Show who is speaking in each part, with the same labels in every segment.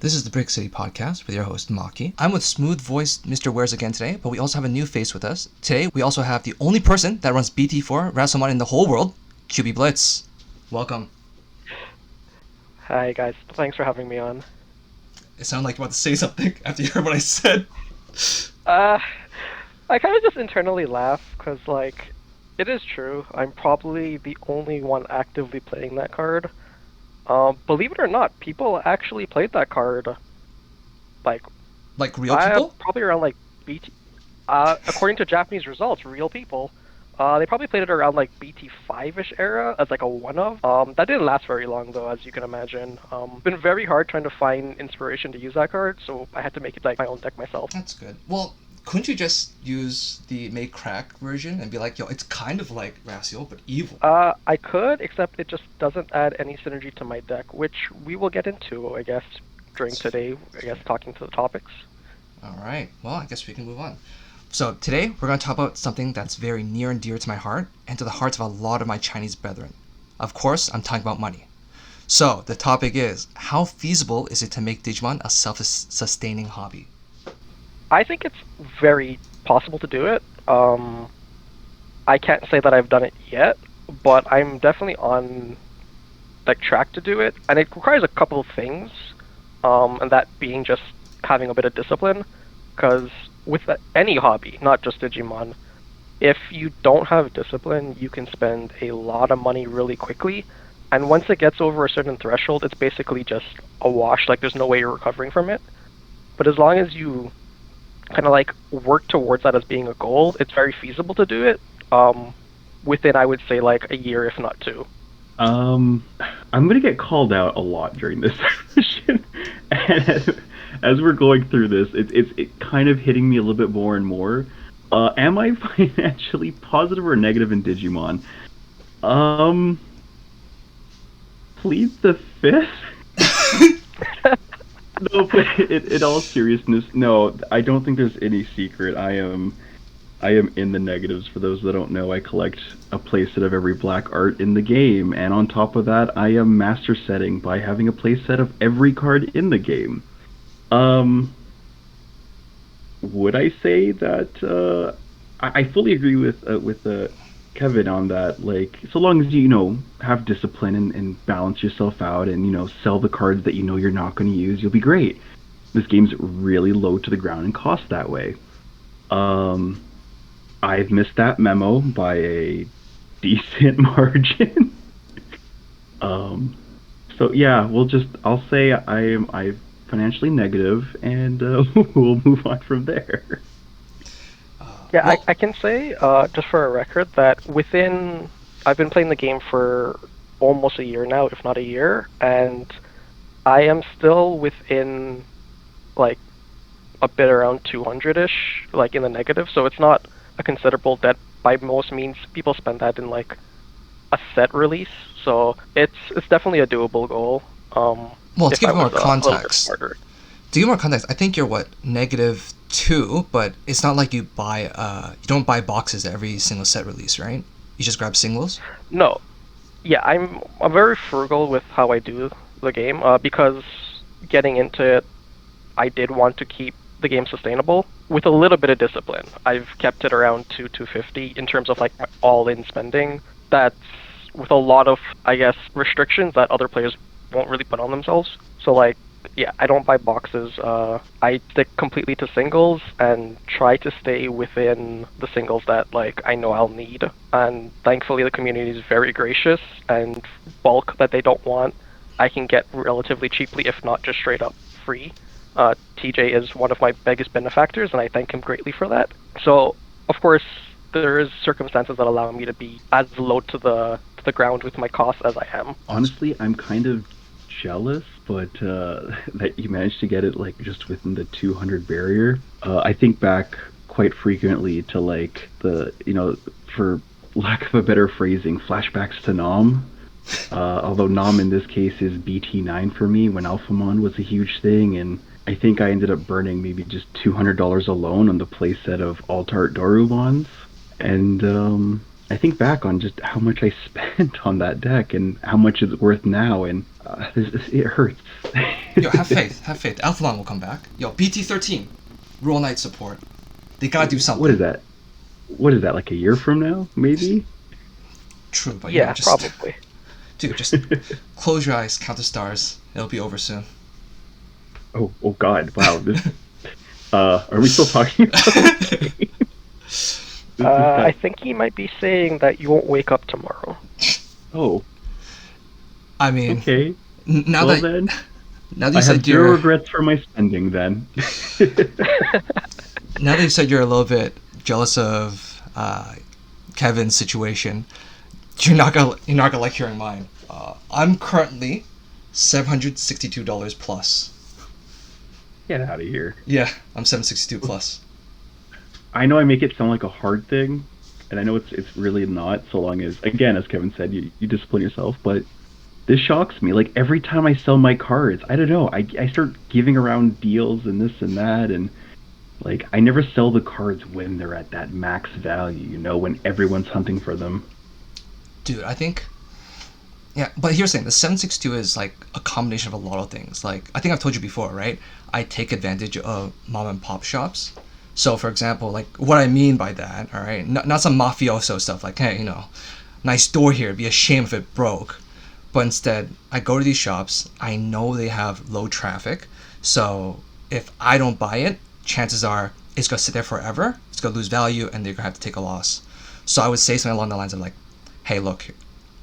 Speaker 1: This is the BrickCity Podcast with your host, Maki. I'm with smooth-voiced Mr. Wares again today, but we also have a new face with us. Today, we also have the only person that runs BT4 Rasomon in the whole world, QB Blitz. Welcome.
Speaker 2: Hi guys, thanks for having me on.
Speaker 1: It sounded like you wanted to say something after you heard what I said.
Speaker 2: I kind of just internally laugh, because, it is true. I'm probably the only one actively playing that card. Believe it or not, people actually played that card,
Speaker 1: Like real people?
Speaker 2: probably around, BT... according to Japanese results, real people. They probably played it around, BT5-ish era as, a one-of. That didn't last very long, though, as you can imagine. It's been very hard trying to find inspiration to use that card, so I had to make it, my own deck myself.
Speaker 1: That's good. Well, couldn't you just use the Make Crack version and be like, yo, it's kind of like Rasio, but evil?
Speaker 2: I could, except it just doesn't add any synergy to my deck, which we will get into, I guess, during today, talking to the topics.
Speaker 1: Alright, well, I guess we can move on. So today, we're going to talk about something that's very near and dear to my heart, and to the hearts of a lot of my Chinese brethren. Of course, I'm talking about money. So, the topic is, how feasible is it to make Digimon a self-sustaining hobby?
Speaker 2: I think it's very possible to do it. I can't say that I've done it yet, but I'm definitely on track to do it, and it requires a couple of things, and that being just having a bit of discipline, because with any hobby, not just Digimon, if you don't have discipline, you can spend a lot of money really quickly, and once it gets over a certain threshold, it's basically just a wash, there's no way you're recovering from it. But as long as you kind of work towards that as being a goal, it's very feasible to do it within, I would say, a year, if not two.
Speaker 3: I'm gonna get called out a lot during this session, and as we're going through this, it's kind of hitting me a little bit more and more. Am I financially positive or negative in Digimon? Plead the fifth. No, but in all seriousness, no, I don't think there's any secret. I am in the negatives. For those that don't know, I collect a playset of every black art in the game, and on top of that, I am master setting by having a playset of every card in the game. Would I say that I fully agree with Kevin on that, so long as you have discipline and balance yourself out and sell the cards that you're not going to use, you'll be great. This game's really low to the ground and cost that way. I've missed that memo by a decent margin. So yeah, I'll say I'm financially negative, and we'll move on from there.
Speaker 2: Yeah, well, I can say, just for a record, that I've been playing the game for almost a year now, if not a year, and I am still within, a bit around 200-ish, in the negative, so it's not a considerable debt by most means. People spend that in, a set release, so it's definitely a doable goal.
Speaker 1: Well, to give more context, I think you're -2, but it's not like you don't buy boxes every single set release, right? You just grab singles?
Speaker 2: No. Yeah, I'm very frugal with how I do the game, because getting into it, I did want to keep the game sustainable with a little bit of discipline. I've kept it around $250 in terms of my all-in spending. That's with a lot of, I guess, restrictions that other players won't really put on themselves. So yeah, I don't buy boxes. I stick completely to singles and try to stay within the singles that I know I'll need. And thankfully the community is very gracious, and bulk that they don't want I can get relatively cheaply, if not just straight up free. TJ is one of my biggest benefactors, and I thank him greatly for that. So of course there is circumstances that allow me to be as low to the ground with my costs as I am.
Speaker 3: Honestly, I'm kind of jealous, but that you managed to get it just within the 200 barrier. I think back quite frequently to the for lack of a better phrasing, flashbacks to Nom. Although Nom in this case is BT9 for me, when Alphamon was a huge thing, and I think I ended up burning maybe just $200 alone on the playset of Altart Dorumons. And I think back on just how much I spent on that deck and how much it's worth now, and it hurts.
Speaker 1: Yo, have faith. Have faith. Alphalon will come back. Yo, BT13, Rule Knight support. They gotta do something.
Speaker 3: What is that? What is that? Like a year from now, maybe?
Speaker 1: True, but
Speaker 2: Yeah,
Speaker 1: just,
Speaker 2: probably.
Speaker 1: dude, just close your eyes, count the stars. It'll be over soon.
Speaker 3: Oh God! Wow. Are we still talking about this game?
Speaker 2: I think he might be saying that you won't wake up tomorrow.
Speaker 3: Oh,
Speaker 1: I mean,
Speaker 3: okay.
Speaker 1: now
Speaker 3: Well
Speaker 1: that
Speaker 3: then,
Speaker 1: now that you
Speaker 3: I have
Speaker 1: said
Speaker 3: zero
Speaker 1: you're
Speaker 3: regrets for my spending then.
Speaker 1: now that you said you're a little bit jealous of Kevin's situation, you're not gonna like hearing mine. I'm currently $762 plus.
Speaker 3: Get out of here.
Speaker 1: Yeah, I'm 762 plus.
Speaker 3: I know I make it sound like a hard thing, and I know it's really not. So long as, again, as Kevin said, you discipline yourself. But this shocks me. Like every time I sell my cards, I don't know. I start giving around deals and this and that, and like I never sell the cards when they're at that max value. You know, when everyone's hunting for them.
Speaker 1: Dude, I think. Yeah, but here's the thing: the 762 is like a combination of a lot of things. Like I think I've told you before, right? I take advantage of mom and pop shops. So, for example, like what I mean by that, all right, not some mafioso stuff like, hey, nice door here. It'd be a shame if it broke. But instead, I go to these shops. I know they have low traffic, so if I don't buy it, chances are it's gonna sit there forever. It's gonna lose value, and they're gonna have to take a loss. So I would say something along the lines of like, hey, look,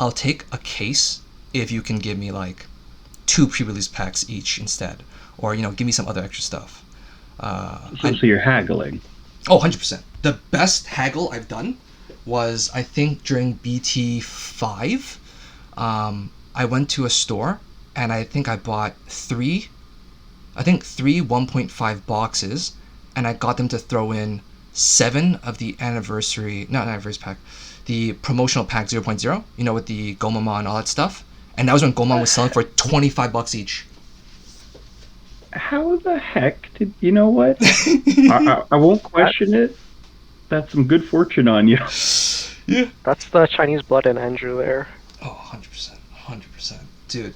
Speaker 1: I'll take a case if you can give me like 2 pre-release packs each instead, or give me some other extra stuff.
Speaker 3: So you're haggling.
Speaker 1: Oh, 100%. The best haggle I've done was, I think, during BT5. I went to a store, and I think I bought three 1.5 boxes, and I got them to throw in 7 of the not anniversary pack, the promotional pack 0.0, with the Gomamon and all that stuff. And that was when Gomamon was selling for $25 each.
Speaker 3: How the heck did you know what? I won't question it. That's some good fortune on you.
Speaker 1: Yeah.
Speaker 2: That's the Chinese blood in Andrew there.
Speaker 1: Oh, 100%. 100%. Dude,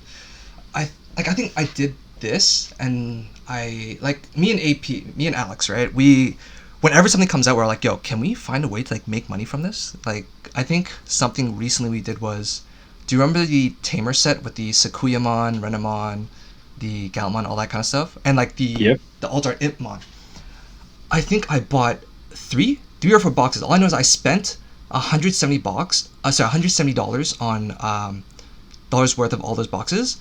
Speaker 1: I think I did this, and me and Alex, right? Whenever something comes out, we're like, yo, can we find a way to like make money from this? Like, I think something recently we did was, do you remember the Tamer set with the Sakuyamon, Renamon, the Galmon, all that kind of stuff, and like the Alt-Art Impmon? I think I bought three or four boxes. All I know is I spent $170 on dollars worth of all those boxes,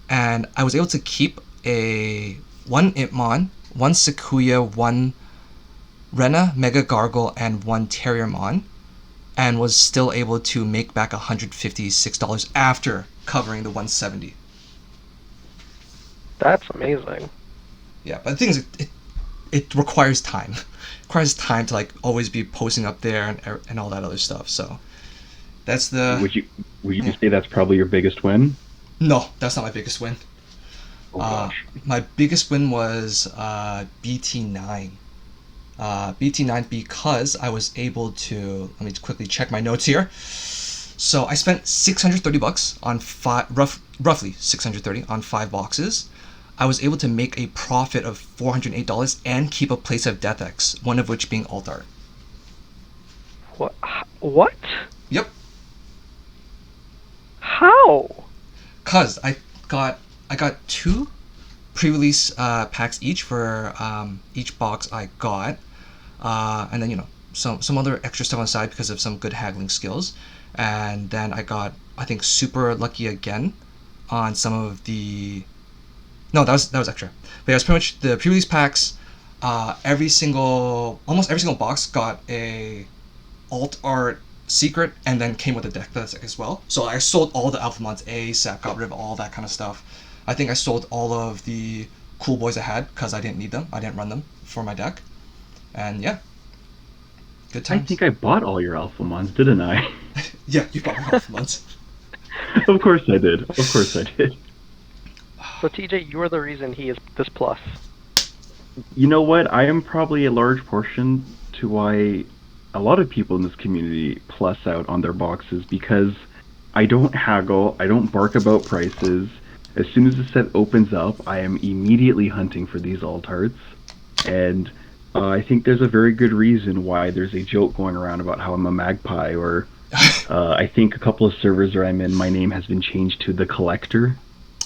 Speaker 1: and I was able to keep one Impmon, one Sakuya, one Rena, Mega Gargle, and one Terriermon, and was still able to make back $156 after covering the 170.
Speaker 2: That's amazing.
Speaker 1: Yeah, but the thing is, it requires time. It requires time to like always be posting up there and all that other stuff. So that's the.
Speaker 3: Would you say that's probably your biggest win?
Speaker 1: No, that's not my biggest win.
Speaker 3: Oh gosh.
Speaker 1: My biggest win was BT9. BT9 because I was able to. Let me quickly check my notes here. So I spent $630 on roughly $630 on 5 boxes. I was able to make a profit of $408 and keep a place of Death X, one of which being Alt-Art.
Speaker 2: What?
Speaker 1: Yep.
Speaker 2: How?
Speaker 1: Cause I got 2 pre-release packs each for each box I got, and then some other extra stuff on the side because of some good haggling skills, and then I got, I think, super lucky again on some of the. No, that was extra. But yeah, it was pretty much the pre-release packs. Almost every single box got a Alt-Art secret, and then came with a deck as well. So I sold all the Alphamons ASAP, got rid of all that kind of stuff. I think I sold all of the cool boys I had because I didn't need them. I didn't run them for my deck. And yeah, good times.
Speaker 3: I think I bought all your Alphamons, didn't I?
Speaker 1: Yeah, you bought my Alphamons.
Speaker 3: Of course I did. Of course I did.
Speaker 2: So TJ, you're the reason he is this plus.
Speaker 3: You know what? I am probably a large portion to why a lot of people in this community plus out on their boxes because I don't haggle, I don't bark about prices. As soon as the set opens up, I am immediately hunting for these alt arts, and I think there's a very good reason why there's a joke going around about how I'm a magpie, or I think a couple of servers where I'm in, my name has been changed to the Collector,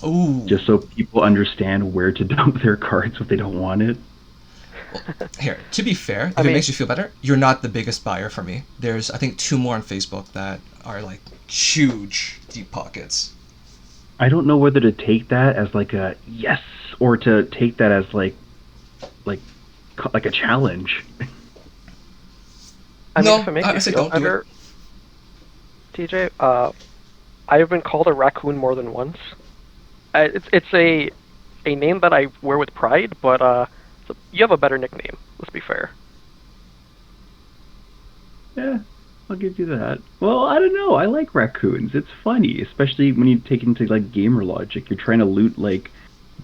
Speaker 1: Ooh.
Speaker 3: just so people understand where to dump their cards if they don't want it.
Speaker 1: Here, to be fair, if
Speaker 2: I
Speaker 1: it
Speaker 2: mean-
Speaker 1: makes you feel better, you're not the biggest buyer for me. There's, I think, 2 more on Facebook that are like huge deep pockets.
Speaker 3: I don't know whether to take that as like a yes or to take that as like like a challenge.
Speaker 2: I mean,
Speaker 1: No,
Speaker 2: if it makes
Speaker 1: I
Speaker 2: you
Speaker 1: say
Speaker 2: feel
Speaker 1: don't do
Speaker 2: better, TJ, I've been called a raccoon more than once. It's a name that I wear with pride, but you have a better nickname. Let's be fair.
Speaker 3: Yeah, I'll give you that. Well, I don't know. I like raccoons. It's funny, especially when you take into like gamer logic. You're trying to loot like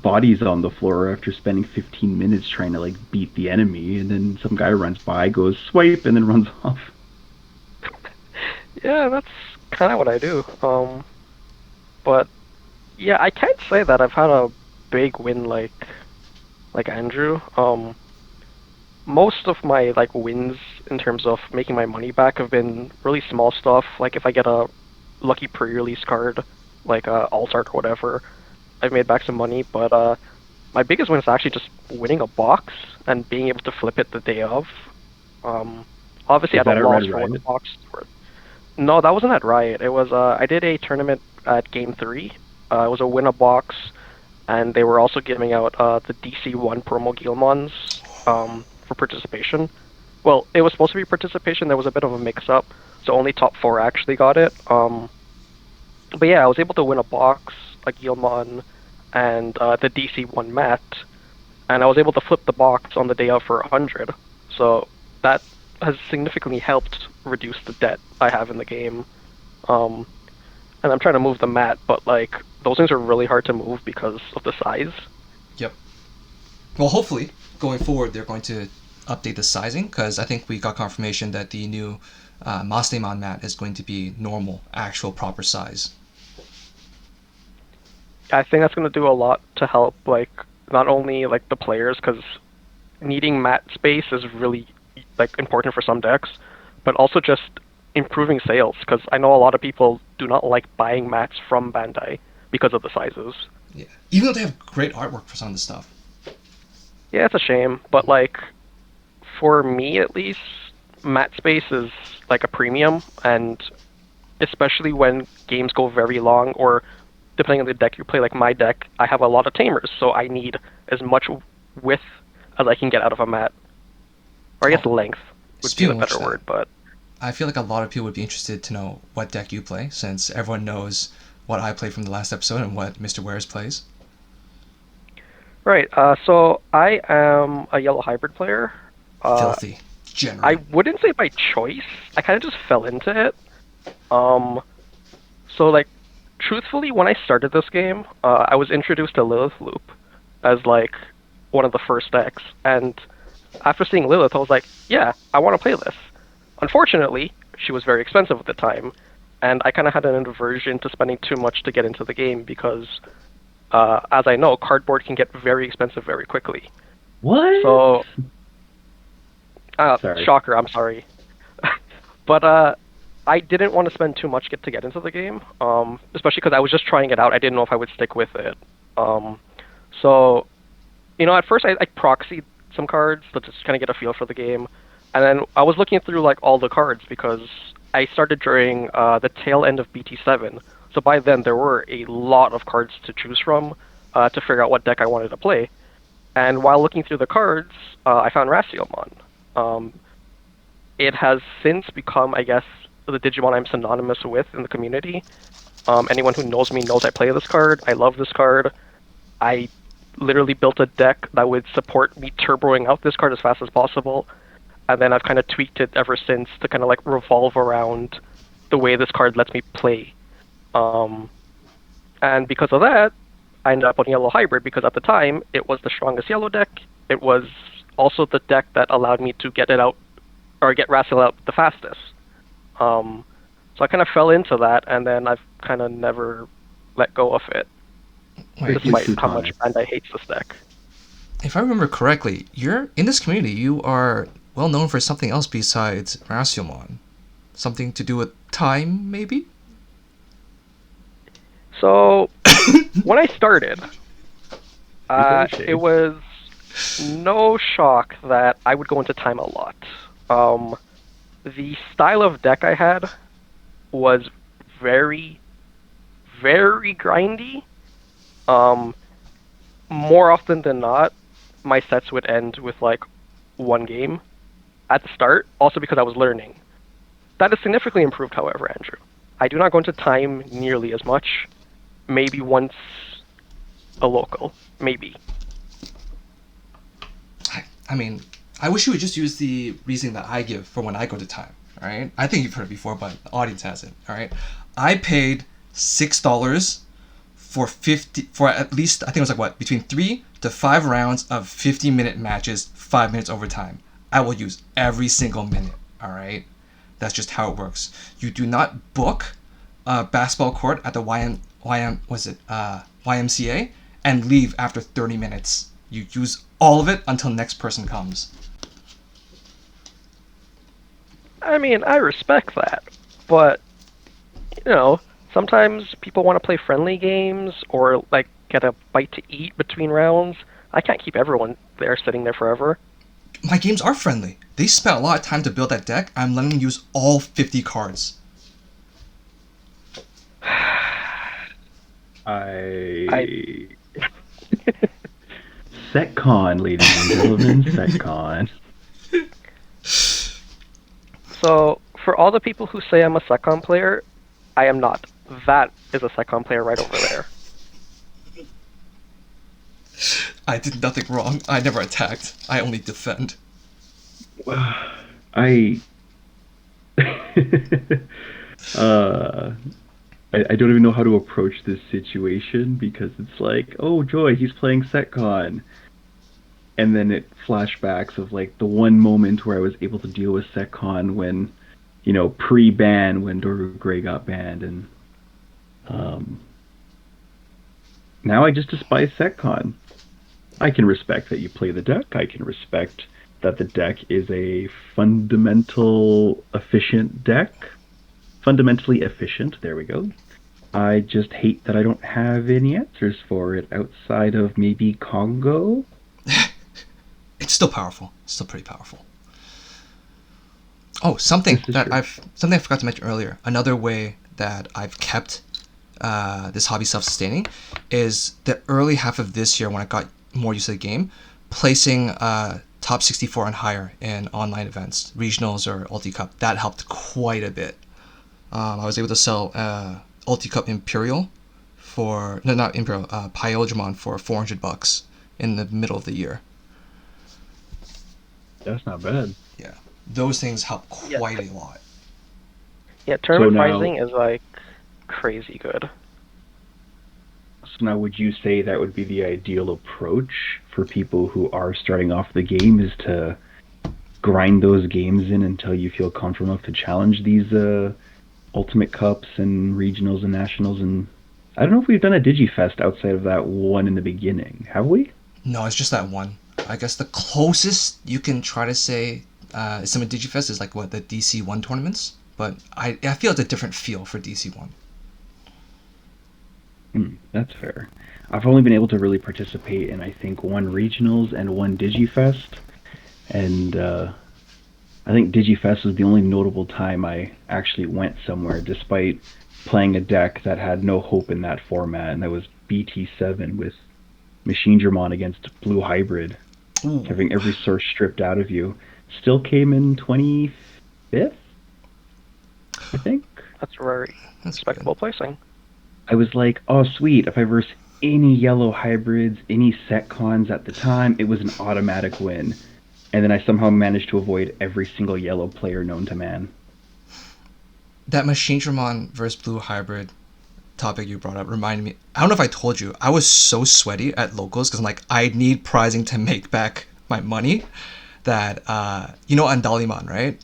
Speaker 3: bodies on the floor after spending 15 minutes trying to like beat the enemy, and then some guy runs by, goes swipe, and then runs off.
Speaker 2: Yeah, that's kind of what I do. But yeah, I can't say that I've had a big win like Andrew. Most of my like wins in terms of making my money back have been really small stuff. Like if I get a lucky pre-release card, like alt art or whatever, I've made back some money. But my biggest win is actually just winning a box and being able to flip it the day of. Obviously,
Speaker 3: Is
Speaker 2: at
Speaker 3: that
Speaker 2: a
Speaker 3: at
Speaker 2: loss
Speaker 3: Red
Speaker 2: for what the
Speaker 3: Riot?
Speaker 2: box is worth. No, that wasn't at Riot. It was I did a tournament at Game 3. It was a win a box, and they were also giving out the DC1 promo Guilmons for participation. Well, it was supposed to be participation. There was a bit of a mix-up, so only top 4 actually got it. But yeah, I was able to win a box, a Guilmon, and the DC1 mat, and I was able to flip the box on the day of for 100. So that has significantly helped reduce the debt I have in the game. And I'm trying to move the mat, but like those things are really hard to move because of the size.
Speaker 1: Yep. Well, hopefully, going forward, they're going to update the sizing, because I think we got confirmation that the new Mastemon mat is going to be normal, actual proper size.
Speaker 2: I think that's going to do a lot to help like not only like the players, because needing mat space is really like important for some decks, but also just improving sales, because I know a lot of people do not like buying mats from Bandai because of the sizes.
Speaker 1: Yeah. Even though they have great artwork for some of the stuff.
Speaker 2: Yeah, it's a shame, but like for me at least, mat space is like a premium, and especially when games go very long, or depending on the deck you play, like my deck, I have a lot of tamers, so I need as much width as I can get out of a mat. Or I guess length would be
Speaker 1: Speaking
Speaker 2: the
Speaker 1: of which,
Speaker 2: better word, but
Speaker 1: I feel like a lot of people would be interested to know what deck you play, since everyone knows what I played from the last episode and what Mr. Wares plays.
Speaker 2: right. So I am a yellow hybrid player.
Speaker 1: Filthy. General.
Speaker 2: I wouldn't say by choice. I kind of just fell into it. So like, truthfully, when I started this game, I was introduced to Lilith Loop as like one of the first decks, and after seeing Lilith, I was like, yeah, I want to play this. Unfortunately, she was very expensive at the time, and I kind of had an aversion to spending too much to get into the game because, as I know, cardboard can get very expensive very quickly.
Speaker 3: What?
Speaker 2: So,
Speaker 3: Sorry.
Speaker 2: shocker, I'm sorry. But I didn't want to spend too much to get into the game, especially because I was just trying it out. I didn't know if I would stick with it. So, at first I proxied some cards to just kind of get a feel for the game. And then I was looking through like all the cards because I started during the tail end of BT7. So by then there were a lot of cards to choose from to figure out what deck I wanted to play. And while looking through the cards, I found Raciomon. It has since become, I guess, the Digimon I'm synonymous with in the community. Anyone who knows me knows I play this card. I love this card. I literally built a deck that would support me turboing out this card as fast as possible. And then I've kind of tweaked it ever since to kind of like revolve around the way this card lets me play. And because of that, I ended up on Yellow Hybrid because at the time, it was the strongest yellow deck. It was also the deck that allowed me to get it out or get Raciel out the fastest. So I kind of fell into that, and then I've kind of never let go of it,
Speaker 1: Wait,
Speaker 2: despite how much Bandai hates this deck.
Speaker 1: if I remember correctly, you're in this community. You are well known for something else besides Racielmon. Something to do with time, maybe?
Speaker 2: So when I started, it was no shock that I would go into time a lot. The style of deck I had was very, very grindy. More often than not, my sets would end with like one game at the start, also because I was learning. That has significantly improved, however, Andrew. I do not go into time nearly as much. Maybe once a local. Maybe.
Speaker 1: I mean, I wish you would just use the reasoning that I give for when I go to time, alright? I think you've heard it before, but the audience hasn't, alright? I paid $6 for at least, I think it was like what, between 3 to 5 rounds of 50-minute matches, 5 minutes overtime. I will use every single minute, alright? That's just how it works. You do not book a basketball court at the YMCA and leave after 30 minutes. You use all of it until next person comes.
Speaker 2: I mean, I respect that, but, you know, sometimes people want to play friendly games or, like, get a bite to eat between rounds. I can't keep everyone there sitting there forever.
Speaker 1: My games are friendly. They spent a lot of time to build that deck. I'm letting them use all 50 cards.
Speaker 3: SetCon, ladies and gentlemen, SetCon.
Speaker 2: So, for all the people who say I'm a SecCon player, I am not. That is a SecCon player right over there.
Speaker 1: I did nothing wrong. I never attacked. I only defend.
Speaker 3: I don't even know how to approach this situation because it's like, oh joy, he's playing SetCon. And then it flashbacks of like the one moment where I was able to deal with SetCon when, you know, pre-ban when Doru Gray got banned, and now I just despise SetCon. I can respect that you play the deck. I can respect that the deck is a fundamentally efficient deck. Fundamentally efficient, there we go. I just hate that I don't have any answers for it outside of maybe Congo.
Speaker 1: It's still powerful. It's still pretty powerful. Oh, something I forgot to mention earlier. Another way that I've kept this hobby self-sustaining is the early half of this year when I got more used to the game, placing top 64 and higher in online events, regionals or Ulti Cup. That helped quite a bit. I was able to sell Ulti Cup Imperial Pyogemon for $400 in the middle of the year.
Speaker 3: That's not bad.
Speaker 1: Yeah, those things help quite a lot.
Speaker 2: Yeah, tournament pricing is like crazy good.
Speaker 3: So now would you say that would be the ideal approach for people who are starting off the game, is to grind those games in until you feel comfortable enough to challenge these Ultimate Cups and regionals and nationals? And I don't know if we've done a Digifest outside of that one in the beginning. Have we?
Speaker 1: No, it's just that one. I guess the closest you can try to say Summit Digifest is like what, the DC1 tournaments, but I feel it's a different feel for DC1.
Speaker 3: That's fair. I've only been able to really participate in, I think, one regionals and one Digifest, and I think Digifest was the only notable time I actually went somewhere, despite playing a deck that had no hope in that format, and that was BT7 with Machinedramon against Blue Hybrid. Ooh. Having every source stripped out of you. Still came in 25th, I think.
Speaker 2: That's very respectable placing.
Speaker 3: I was like, oh sweet, if I verse any yellow hybrids, any SetCons at the time, it was an automatic win. And then I somehow managed to avoid every single yellow player known to man.
Speaker 1: That Machinedramon versus Blue Hybrid topic you brought up reminded me, I don't know if I told you, I was so sweaty at locals because I'm like, I need prizing to make back my money, that you know Andalimon, right?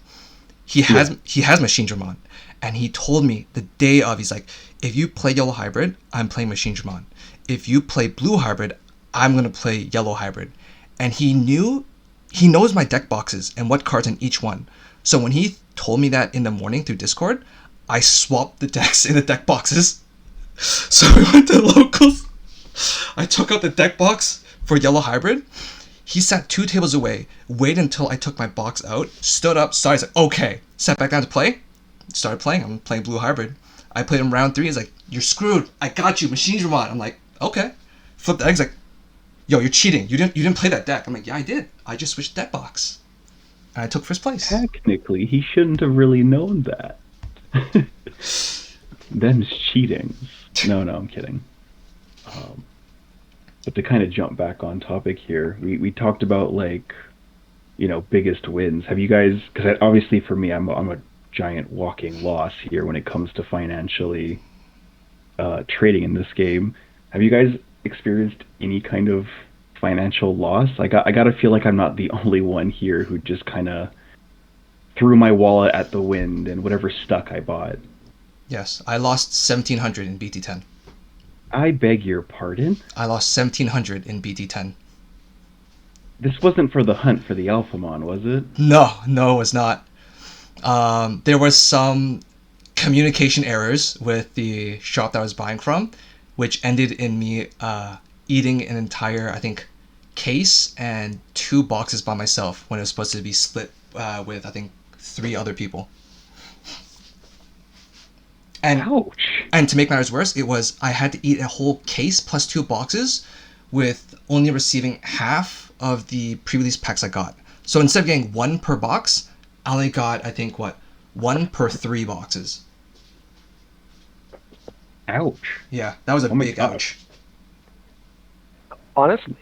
Speaker 1: he has Machine Dramon, and he told me the day of, he's like, if you play Yellow Hybrid, I'm playing Machine Dramon. If you play Blue Hybrid, I'm gonna play Yellow Hybrid. And he knows my deck boxes and what cards in each one. So when he told me that in the morning through Discord, I swapped the decks in the deck boxes. So we went to locals. I took out the deck box for Yellow Hybrid. He sat 2 tables away, waited until I took my box out, stood up, started, like, okay, sat back down to play, started playing. I'm playing Blue Hybrid. I played him round 3. He's like, you're screwed. I got you, Machine Dramon. I'm like, okay. Flip the egg. He's like, yo, you're cheating. You didn't play that deck. I'm like, yeah, I did. I just switched deck box. And I took first place.
Speaker 3: Technically, he shouldn't have really known that. Them's cheating. No, I'm kidding. But to kind of jump back on topic here, we talked about, like, biggest wins. Have you guys? Because obviously for me, I'm a giant walking loss here when it comes to financially trading in this game. Have you guys experienced any kind of financial loss? I gotta feel like I'm not the only one here who just kind of threw my wallet at the wind and whatever stuck I bought.
Speaker 1: Yes, I lost 1,700 in BT10.
Speaker 3: I beg your pardon?
Speaker 1: I lost 1,700 in BT10.
Speaker 3: This wasn't for the hunt for the Alphamon, was it?
Speaker 1: No, it was not. There was some communication errors with the shop that I was buying from, which ended in me eating an entire, I think, case and 2 boxes by myself when it was supposed to be split with, I think, 3 other people. And,
Speaker 3: ouch.
Speaker 1: And to make matters worse, I had to eat a whole case plus 2 boxes with only receiving half of the pre-release packs I got. So instead of getting 1 per box, I only got, I think, 1 per 3 boxes.
Speaker 3: Ouch.
Speaker 1: Yeah, that was a big ouch.
Speaker 2: Honestly,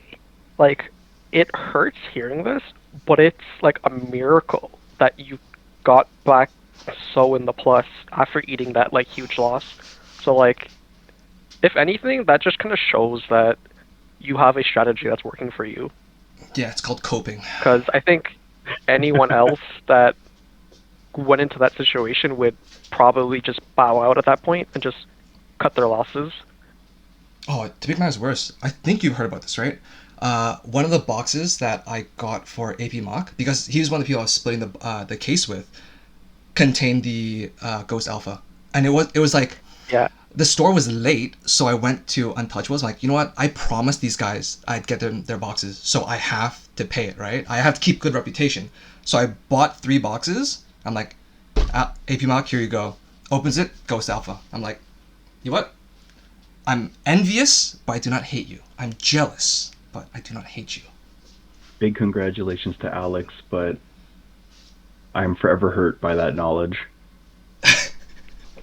Speaker 2: like, it hurts hearing this, but it's like a miracle that you got back so in the plus after eating that, like, huge loss. So, like, if anything, that just kind of shows that you have a strategy that's working for you.
Speaker 1: Yeah, it's called coping.
Speaker 2: Because I think anyone else that went into that situation would probably just bow out at that point and just cut their losses.
Speaker 1: Oh, to make matters worse, I think you've heard about this, right? One of the boxes that I got for AP Mock, because he was one of the people I was splitting the case with, contained the Ghost Alpha, and it was like,
Speaker 2: yeah,
Speaker 1: the store was late, so I went to Untouchables. I'm like, you know what? I promised these guys I'd get their boxes, so I have to pay it, right? I have to keep good reputation. So I bought 3 boxes. I'm like, AP Mock, here you go. Opens it, Ghost Alpha. I'm like, you know what? I'm envious, but I do not hate you. I'm jealous, but I do not hate you.
Speaker 3: Big congratulations to Alex, but I'm forever hurt by that knowledge.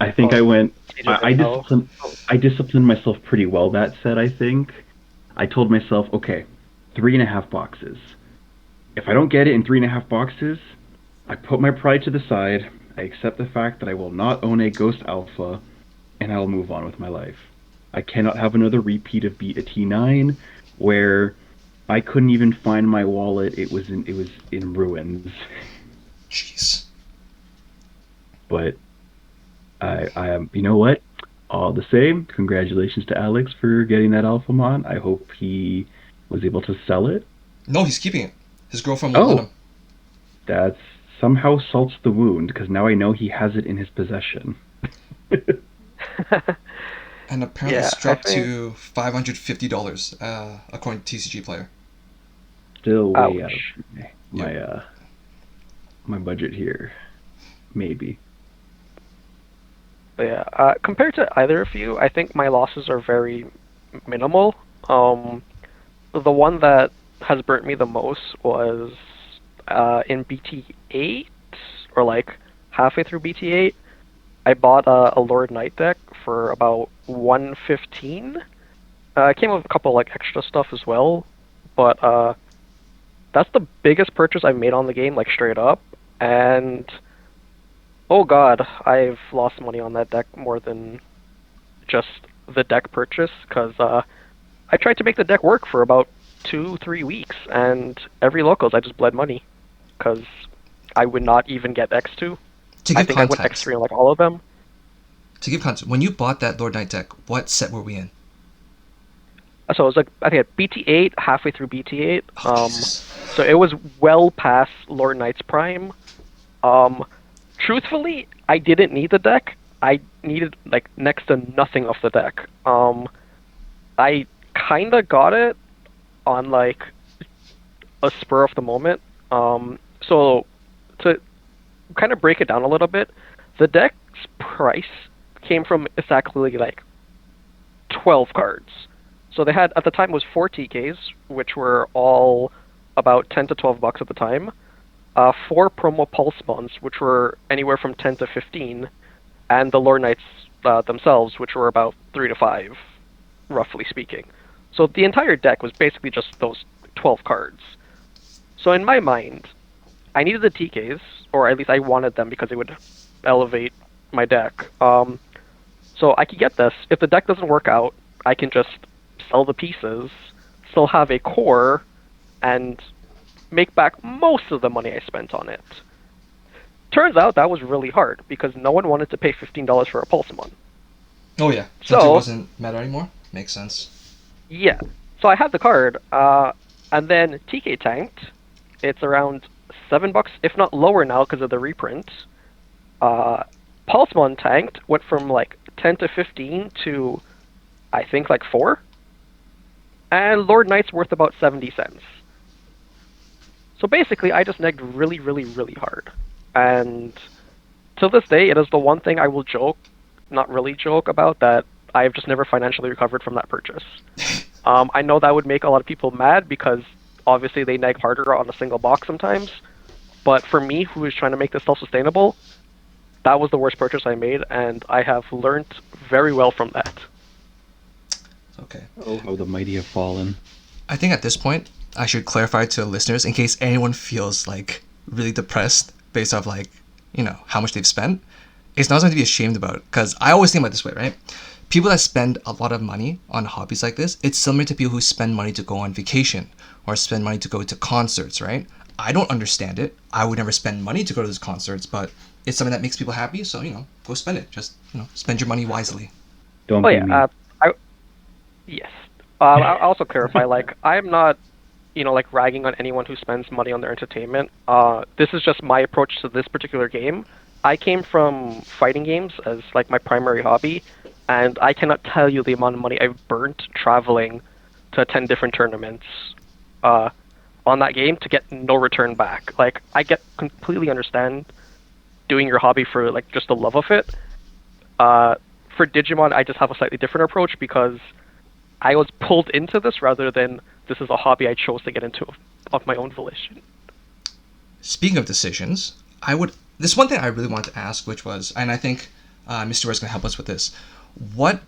Speaker 3: I think I disciplined myself pretty well that set, I think. I told myself, okay, 3.5 boxes. If I don't get it in 3.5 boxes, I put my pride to the side, I accept the fact that I will not own a Ghost Alpha, and I'll move on with my life. I cannot have another repeat of Beat a T9, where I couldn't even find my wallet. It was in ruins.
Speaker 1: Jeez.
Speaker 3: But I am, you know what? All the same, congratulations to Alex for getting that Alphamon. I hope he was able to sell it.
Speaker 1: No, he's keeping it. His girlfriend won't let him.
Speaker 3: That somehow salts the wound, because now I know he has it in his possession.
Speaker 1: And apparently it's dropped to $550, according to TCG Player.
Speaker 3: Still way out of my budget here. Maybe.
Speaker 2: But yeah, compared to either of you, I think my losses are very minimal. The one that has burnt me the most was in BT8, or like halfway through BT8. I bought a Lord Knight deck for about $115. It came with a couple like extra stuff as well, but that's the biggest purchase I've made on the game, like straight up. And oh god, I've lost money on that deck more than just the deck purchase, because I tried to make the deck work for about 2-3 weeks, and every locals I just bled money, because I would not even get X2.
Speaker 1: To
Speaker 2: I
Speaker 1: give
Speaker 2: think I went
Speaker 1: context,
Speaker 2: X3 on like all of them.
Speaker 1: when you bought that Lord Knight deck, what set were we in?
Speaker 2: So it was like I think at BT8, halfway through BT8.
Speaker 1: Oh, Jesus.
Speaker 2: So it was well past Lord Knight's prime. Um, Truthfully, I didn't need the deck. I needed like next to nothing of the deck. I kind of got it on like a spur of the moment. So to kind of break it down a little bit, the deck's price came from exactly like 12 cards. So they had at the time was 4 TKs, which were all about 10 to 12 bucks at the time. 4 promo pulse bonds, which were anywhere from 10 to 15, and the Lore Knights themselves, which were about 3 to 5, roughly speaking. So the entire deck was basically just those 12 cards. So in my mind, I needed the TKs, or at least I wanted them because they would elevate my deck. So I could get this. If the deck doesn't work out, I can just sell the pieces, still have a core, and make back most of the money I spent on it. Turns out that was really hard because no one wanted to pay $15 for a Pulsamon.
Speaker 1: Oh yeah. Since
Speaker 2: So
Speaker 1: it wasn't meta anymore? Makes sense.
Speaker 2: yeah, so I had the card, and then TK tanked. It's around $7, if not lower now because of the reprint. Pulsemon tanked, went from like 10 to 15 to I think like 4. And Lord Knight's worth about 70 cents. So basically, I just negged really, really, really hard. And to this day, it is the one thing I will joke, not really joke about, that I've just never financially recovered from that purchase. I know that would make a lot of people mad because obviously they neg harder on a single box sometimes. But for me, who is trying to make this self-sustainable, that was the worst purchase I made, and I have learned very well from that.
Speaker 1: Okay.
Speaker 3: Oh, how the mighty have fallen.
Speaker 1: I think at this point, I should clarify to listeners in case anyone feels like really depressed based off like, how much they've spent. It's not something to be ashamed about, because I always think about it this way, right? People that spend a lot of money on hobbies like this, it's similar to people who spend money to go on vacation or spend money to go to concerts, right? I don't understand it. I would never spend money to go to those concerts, but it's something that makes people happy, so, go spend it. Just, spend your money wisely.
Speaker 3: Don't
Speaker 2: Oh
Speaker 3: be
Speaker 2: yeah,
Speaker 3: me.
Speaker 2: yes. I'll also clarify, like, I'm not, like ragging on anyone who spends money on their entertainment. This is just my approach to this particular game. I came from fighting games as like my primary hobby, and I cannot tell you the amount of money I've burnt traveling to attend different tournaments on that game to get no return back. Like, I completely understand doing your hobby for like just the love of it. For Digimon, I just have a slightly different approach because I was pulled into this rather than this is a hobby I chose to get into of my own volition.
Speaker 1: Speaking of decisions, this one thing I really wanted to ask, which was, and I think Mr. Ware is going to help us with this. What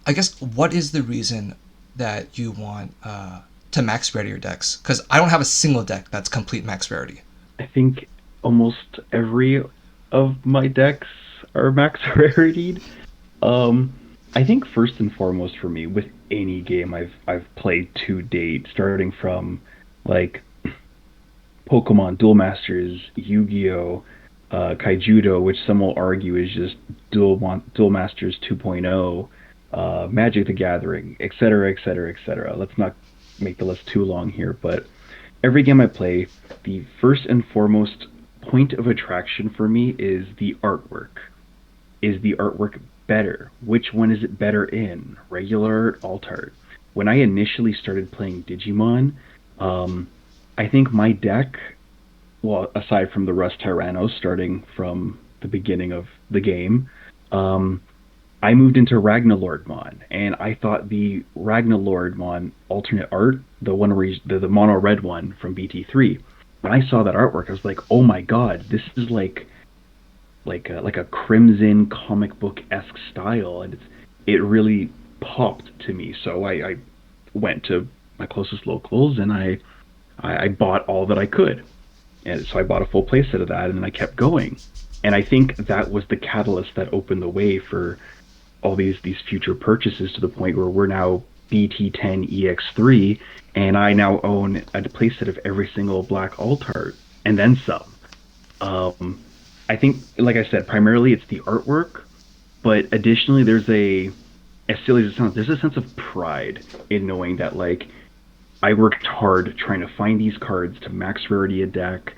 Speaker 1: is the reason that you want to max rarity your decks? Because I don't have a single deck that's complete max rarity.
Speaker 3: I think almost every of my decks are max rarity. I think first and foremost for me, with any game I've played to date, starting from like Pokemon, Duel Masters, Yu-Gi-Oh, Kaijudo, which some will argue is just Duel Masters 2.0, Magic the Gathering, etc., etc., etc. Let's not make the list too long here, but every game I play, the first and foremost point of attraction for me is the artwork. Is the artwork better? Which one is it better in? Regular art, alt art? When I initially started playing Digimon, I think my deck, well, aside from the Rust Tyrannos starting from the beginning of the game, I moved into Ragnalordmon, and I thought the Ragnalordmon alternate art, the one where the mono red one from BT3, when I saw that artwork, I was like, oh my god, this is like a Crimson comic book-esque style, and it really popped to me. So I went to my closest locals and I bought all that I could. And so I bought a full playset of that, and then I kept going. And I think that was the catalyst that opened the way for all these future purchases, to the point where we're now BT10 EX3, and I now own a playset of every single black alt art, and then some. I think, like I said, primarily it's the artwork, but additionally, as silly as it sounds, there's a sense of pride in knowing that like I worked hard trying to find these cards to max rarity a deck.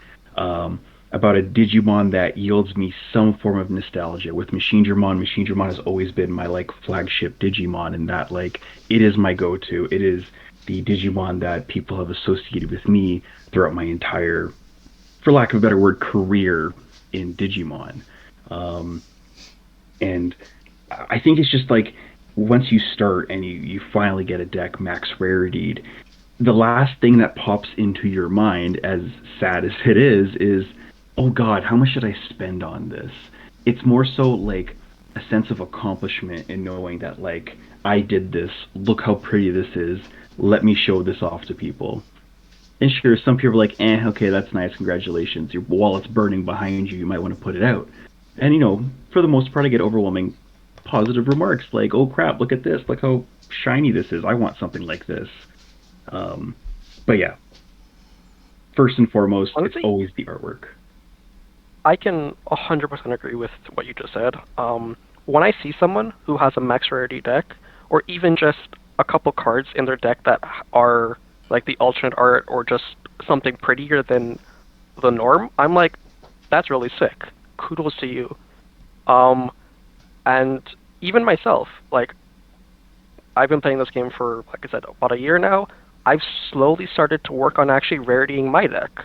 Speaker 3: About a Digimon that yields me some form of nostalgia. With Machine Dramon has always been my like flagship Digimon, and that like it is my go-to. It is the Digimon that people have associated with me throughout my entire, for lack of a better word, career in Digimon. Um, and I think it's just like once you start and you finally get a deck max rarityed, the last thing that pops into your mind, as sad as it is oh God, how much should I spend on this? It's more so like a sense of accomplishment in knowing that like I did this. Look how pretty this is. Let me show this off to people. And sure, some people are like, okay, that's nice, congratulations. Your wallet's burning behind you. You might want to put it out. And for the most part, I get overwhelming positive remarks like, oh crap, look at this. Look how shiny this is. I want something like this. Um, but yeah, first and foremost, it's
Speaker 2: Honestly,
Speaker 3: always the artwork.
Speaker 2: I can 100% agree with what you just said. When I see someone who has a max rarity deck, or even just a couple cards in their deck that are like the alternate art or just something prettier than the norm, I'm like, that's really sick. Kudos to you. Um, and even myself, like, I've been playing this game for, like I said, about a year now. I've slowly started to work on actually raritying my deck.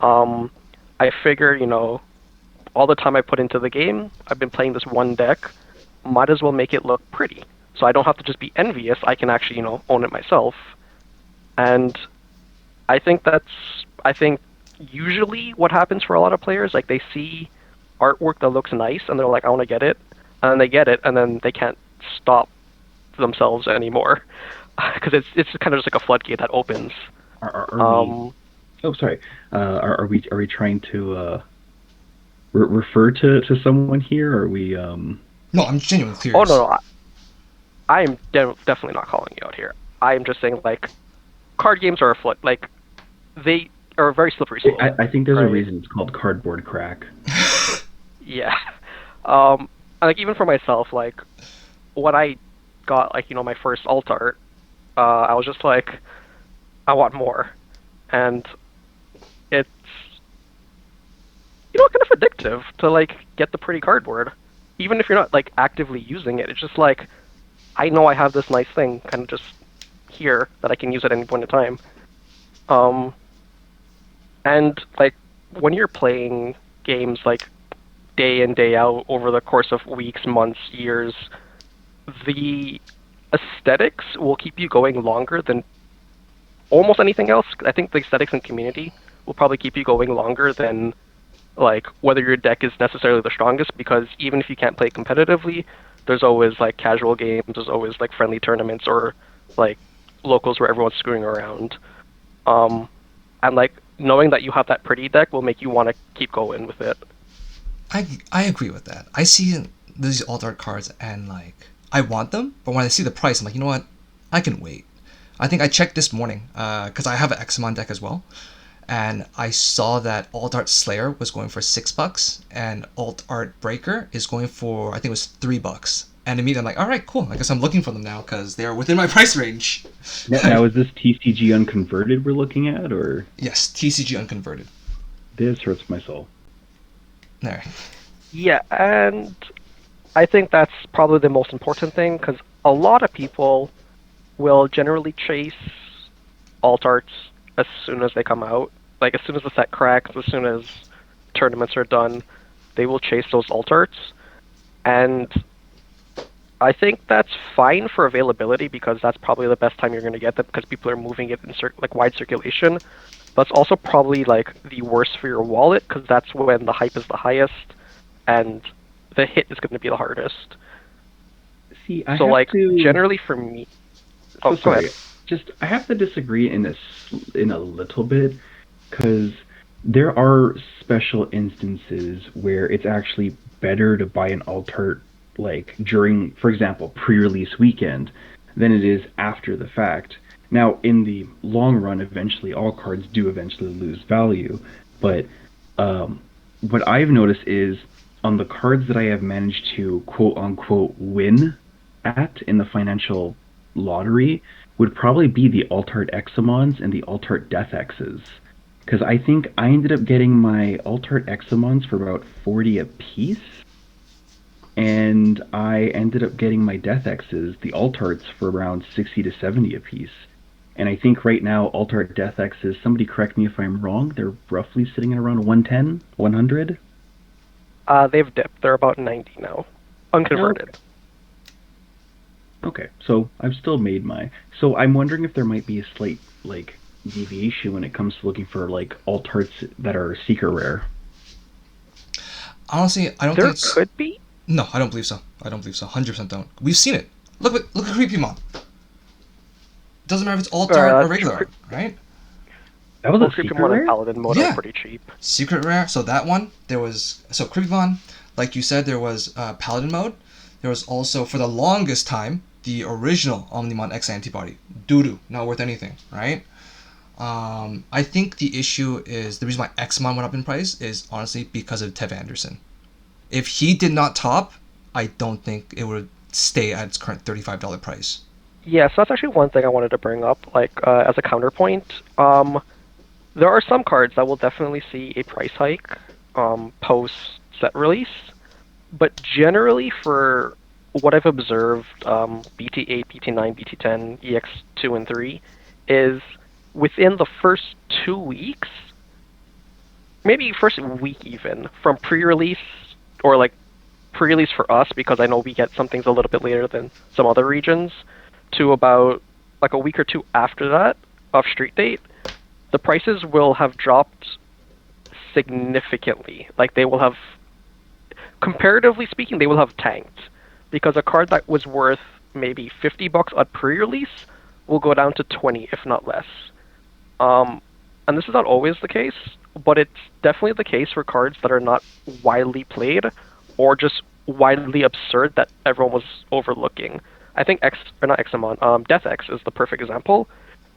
Speaker 2: Um, I figure, all the time I put into the game, I've been playing this one deck, might as well make it look pretty. So I don't have to just be envious, I can actually, own it myself. And I think usually what happens for a lot of players, like they see artwork that looks nice and they're like, I want to get it. And then they get it and then they can't stop themselves anymore. Because it's kind of just like a floodgate that opens.
Speaker 3: Are we?
Speaker 2: Um,
Speaker 3: Oh, sorry. Are we trying to refer to someone here? Or are we?
Speaker 1: No, I'm genuinely
Speaker 2: oh, no,
Speaker 1: curious.
Speaker 2: no, I am definitely not calling you out here. I am just saying, like, card games are a flood, like, they are a very slippery slope,
Speaker 3: I think there's a
Speaker 2: right?
Speaker 3: reason it's called cardboard crack.
Speaker 2: Yeah. And, like, even for myself, like, when I got, like, my first alt art, I was just like, I want more. And it's, kind of addictive to, like, get the pretty cardboard. Even if you're not, like, actively using it, it's just like, I know I have this nice thing kind of just here that I can use at any point in time. Um, and, like, when you're playing games, like, day in, day out over the course of weeks, months, years, the aesthetics will keep you going longer than almost anything else. I think the aesthetics and community will probably keep you going longer than like whether your deck is necessarily the strongest, because even if you can't play competitively, there's always like casual games, there's always like friendly tournaments or like locals where everyone's screwing around. Um, and like knowing that you have that pretty deck will make you want to keep going with it.
Speaker 1: I agree with that. I see these alt art cards and like I want them, but when I see the price, I'm like, you know what? I can wait. I think I checked this morning because I have an Examon deck as well, and I saw that Alt Art Slayer was going for $6, and Alt Art Breaker is going for I think it was $3. And immediately I'm like, all right, cool. I guess I'm looking for them now because they are within my price range.
Speaker 3: Now, is this TCG unconverted we're looking at, or
Speaker 1: Yes, TCG unconverted.
Speaker 3: this hurts my soul?
Speaker 1: There.
Speaker 2: Yeah, and I think that's probably the most important thing because a lot of people will generally chase alt arts as soon as they come out. Like as soon as the set cracks, as soon as tournaments are done, they will chase those alt arts. And I think that's fine for availability because that's probably the best time you're going to get them because people are moving it in like wide circulation. But it's also probably like the worst for your wallet because that's when the hype is the highest and the hit is going to be the hardest.
Speaker 3: See, I
Speaker 2: So
Speaker 3: have
Speaker 2: like
Speaker 3: to.
Speaker 2: generally for me,
Speaker 3: So
Speaker 2: oh go
Speaker 3: sorry.
Speaker 2: ahead.
Speaker 3: Just I have to disagree in a little bit because there are special instances where it's actually better to buy an altart like during, for example, pre-release weekend than it is after the fact. Now, in the long run, eventually all cards do eventually lose value, but um, what I've noticed is on the cards that I have managed to quote unquote win at in the financial lottery would probably be the Altart Examons and the Altart Death X's. Because I think I ended up getting my Altart Examons for about 40 a piece, and I ended up getting my Death X's, the Altarts, for around 60 to 70 a piece. And I think right now, Altart Death X's, somebody correct me if I'm wrong, they're roughly sitting at around 110, 100?
Speaker 2: They've dipped. They're about 90 now, unconverted.
Speaker 3: Okay, so I've still made my. So I'm wondering if there might be a slight like deviation when it comes to looking for like alt arts that are secret rare.
Speaker 1: Honestly, I don't
Speaker 2: There
Speaker 1: think it's.
Speaker 2: could be.
Speaker 1: No, I don't believe so. I don't believe so. 100% don't. We've seen it. Look at Creepymon. Doesn't matter if it's alt art or regular art, right?
Speaker 3: That was
Speaker 2: Well,
Speaker 3: a secret
Speaker 2: Creepymon and
Speaker 3: rare.
Speaker 2: Paladin mode
Speaker 1: Yeah.
Speaker 2: are pretty cheap.
Speaker 1: Secret rare. So that one, there was Creepymon, like you said, there was Paladin mode. There was also for the longest time the original Omnimon X antibody. Doo-doo, not worth anything, right? I think the issue is the reason why Xmon went up in price is honestly because of Tev Anderson. If he did not top, I don't think it would stay at its current $35 price.
Speaker 2: Yeah, so that's actually one thing I wanted to bring up, like as a counterpoint. There are some cards that will definitely see a price hike post set release, but generally for what I've observed, BT8, BT9, BT10, EX2, and 3, is within the first 2 weeks, maybe first week even, from pre-release, or like pre-release for us, because I know we get some things a little bit later than some other regions, to about like a week or two after that, of street date, the prices will have dropped significantly. Like they will have, comparatively speaking, they will have tanked. Because a card that was worth maybe $50 on pre-release will go down to 20, if not less. And this is not always the case, but it's definitely the case for cards that are not widely played or just widely absurd that everyone was overlooking. I think Death X is the perfect example,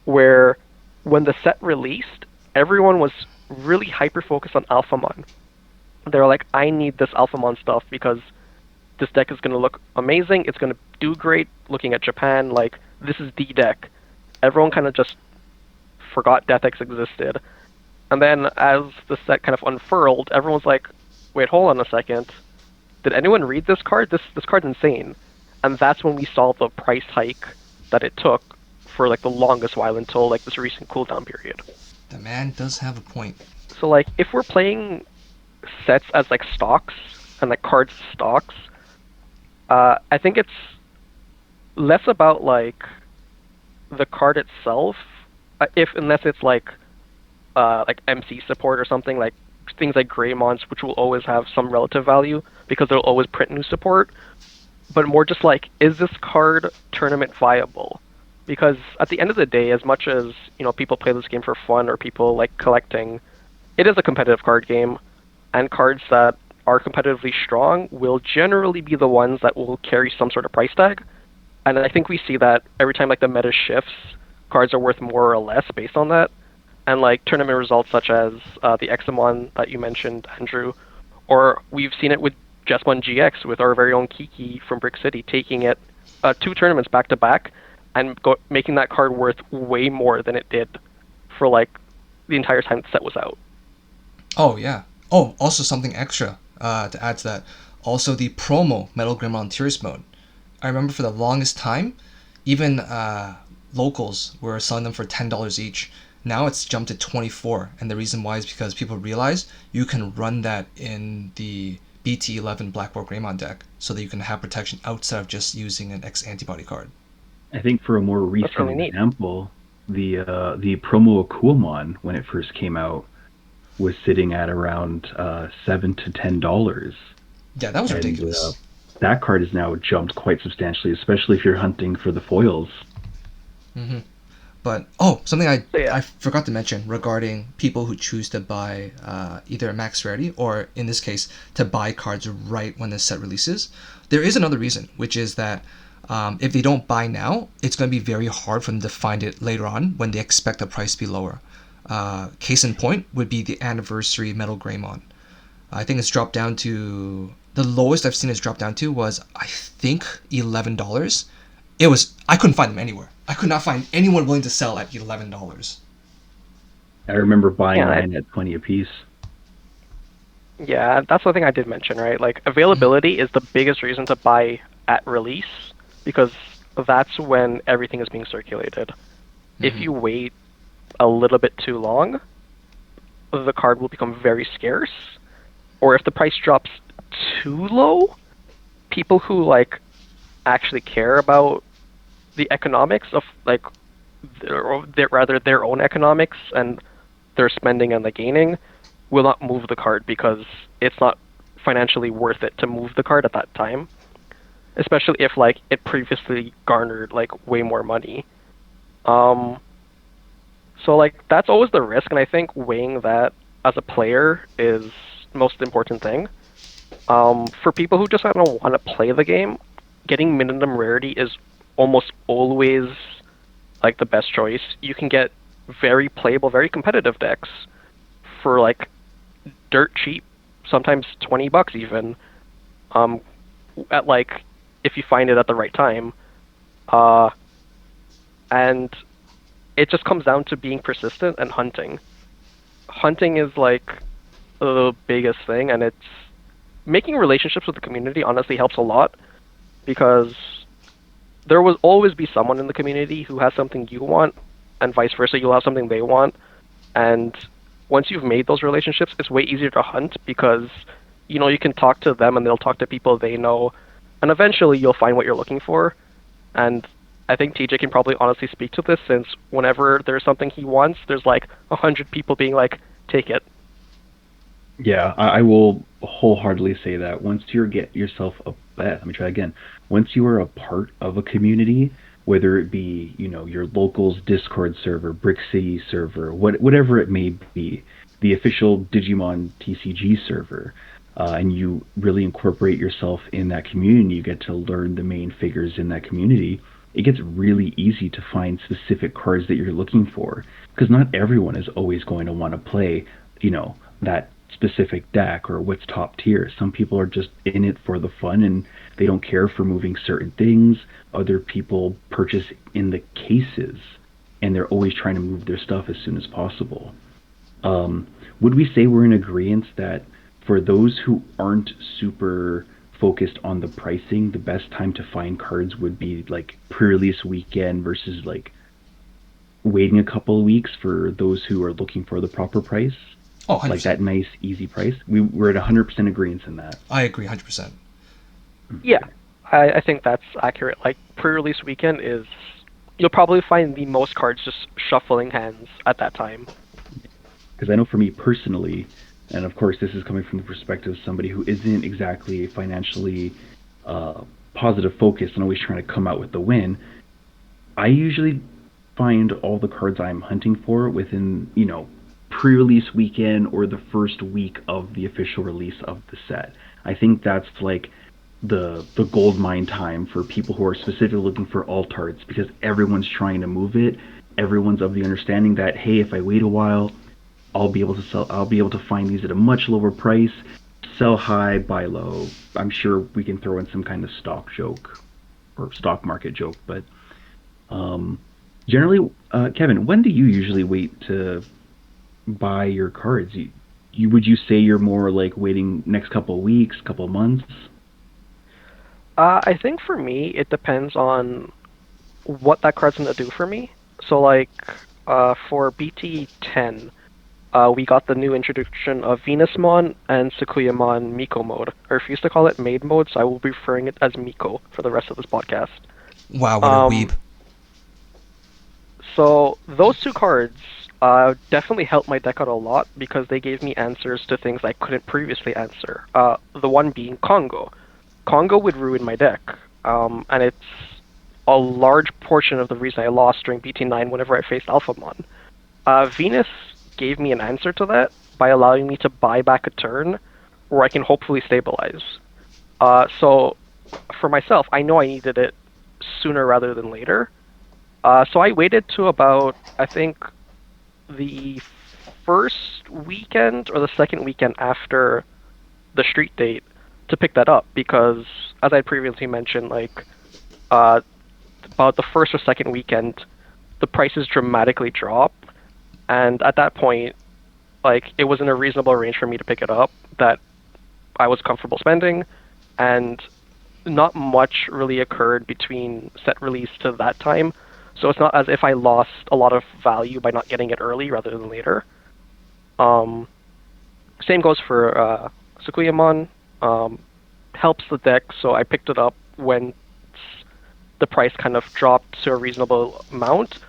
Speaker 2: where when the set released, everyone was really hyper focused on Alphamon. They're like, I need this Alphamon stuff because this deck is going to look amazing. It's going to do great. Looking at Japan, like, this is the deck. Everyone kind of just forgot Death X existed. And then as the set kind of unfurled, everyone's like, wait, hold on a second. Did anyone read this card? This card's insane. And that's when we saw the price hike that it took for like the longest while until like this recent cooldown period.
Speaker 1: The man does have a point.
Speaker 2: So like if we're playing sets as like stocks and like cards as stocks, I think it's less about like the card itself, unless it's like MC support or something, like things like Greymons, which will always have some relative value because they'll always print new support. But more just like, is this card tournament viable? Because at the end of the day, as much as people play this game for fun or people like collecting, it is a competitive card game, and cards that are competitively strong will generally be the ones that will carry some sort of price tag. And I think we see that every time like the meta shifts, cards are worth more or less based on that. And like tournament results such as the Examon that you mentioned, Andrew, or we've seen it with Jesmon GX with our very own Kiki from BrickCity taking it 2 tournaments back to back and making that card worth way more than it did for like the entire time the set was out.
Speaker 1: Oh yeah. Oh, also something extra to add to that. Also the promo Metal Greymon Tourist mode. I remember for the longest time, even locals were selling them for $10 each. Now it's jumped to 24, and the reason why is because people realize you can run that in the BT11 Blackboard Greymon deck, so that you can have protection outside of just using an X antibody card.
Speaker 3: I think for a more recent
Speaker 2: really
Speaker 3: example, the promo Akuamon when it first came out was sitting at around $7 to $10.
Speaker 1: Yeah, that was ridiculous.
Speaker 3: That card has now jumped quite substantially, especially if you're hunting for the foils.
Speaker 1: Mm-hmm. But something I forgot to mention regarding people who choose to buy either max rarity or in this case to buy cards right when the set releases. There is another reason, which is that if they don't buy now, it's going to be very hard for them to find it later on when they expect the price to be lower. Case in point would be the anniversary Metal Greymon. I think it's dropped down to the lowest I've seen it's dropped down to was I think $11. I couldn't find them anywhere. I could not find anyone willing to sell at $11.
Speaker 3: I remember buying
Speaker 2: Yeah,
Speaker 3: mine at 20 apiece.
Speaker 2: yeah, that's the thing I did mention, right? Like availability is the biggest reason to buy at release because that's when everything is being circulated. If you wait a little bit too long, the card will become very scarce. Or if the price drops too low, people who like actually care about the economics of like their own economics and their spending and the gaining will not move the card because it's not financially worth it to move the card at that time, especially if like it previously garnered like way more money. So like that's always the risk, and I think weighing that as a player is the most important thing. For people who just don't want to play the game, getting minimum rarity is almost always like the best choice. You can get very playable, very competitive decks for like dirt cheap, sometimes $20 even. At like if you find it at the right time, and it just comes down to being persistent and hunting. Hunting is like the biggest thing, and it's making relationships with the community honestly helps a lot because there will always be someone in the community who has something you want, and vice versa, you'll have something they want. And once you've made those relationships, it's way easier to hunt because you can talk to them and they'll talk to people they know, and eventually you'll find what you're looking for. And I think TJ can probably honestly speak to this since whenever there's something he wants, there's like 100 people being like, take it.
Speaker 3: Yeah, I will wholeheartedly say that once you get yourself let me try again. Once you are a part of a community, whether it be, your local's Discord server, BrickCity server, whatever it may be, the official Digimon TCG server, and you really incorporate yourself in that community, you get to learn the main figures in that community, it gets really easy to find specific cards that you're looking for. Because not everyone is always going to want to play, that specific deck or what's top tier. Some people are just in it for the fun and they don't care for moving certain things. Other people purchase in the cases and they're always trying to move their stuff as soon as possible. Would we say we're in agreement that for those who aren't super focused on the pricing, the best time to find cards would be like pre-release weekend versus like waiting a couple of weeks for those who are looking for the proper price?
Speaker 1: Oh, 100%.
Speaker 3: Like that nice, easy price? We're at 100% agreement in that.
Speaker 1: I agree 100%.
Speaker 2: Yeah, I think that's accurate. Like pre-release weekend is you'll probably find the most cards just shuffling hands at that time.
Speaker 3: Because I know for me personally, and of course this is coming from the perspective of somebody who isn't exactly financially positive focused and always trying to come out with the win, I usually find all the cards I'm hunting for within, pre-release weekend or the first week of the official release of the set. I think that's like the gold mine time for people who are specifically looking for alt arts because everyone's trying to move it. Everyone's of the understanding that, hey, if I wait a while, I'll be able to find these at a much lower price, sell high, buy low. I'm sure we can throw in some kind of stock joke or stock market joke, but generally, Kevin, when do you usually wait to buy your cards? Would you say you're more like waiting next couple of weeks, couple of months?
Speaker 2: I think for me, it depends on what that card's going to do for me. So like for BT10, we got the new introduction of Venusmon and Sakuyamon Miko mode. I refuse to call it maid mode, so I will be referring it as Miko for the rest of this podcast.
Speaker 1: Wow, what a weeb.
Speaker 2: So those two cards definitely helped my deck out a lot because they gave me answers to things I couldn't previously answer. The one being Congo. Congo would ruin my deck, and it's a large portion of the reason I lost during BT9 whenever I faced Alphamon. Venus gave me an answer to that by allowing me to buy back a turn where I can hopefully stabilize. So for myself, I know I needed it sooner rather than later. So I waited to about, I think, the first weekend or the second weekend after the street date to pick that up because, as I previously mentioned, like uh, about the first or second weekend, the prices dramatically drop, and at that point, like it was in a reasonable range for me to pick it up that I was comfortable spending, and not much really occurred between set release to that time. So it's not as if I lost a lot of value by not getting it early rather than later. Um, Same goes for Sakuyamon. Helps the deck, so I picked it up when the price kind of dropped to a reasonable amount.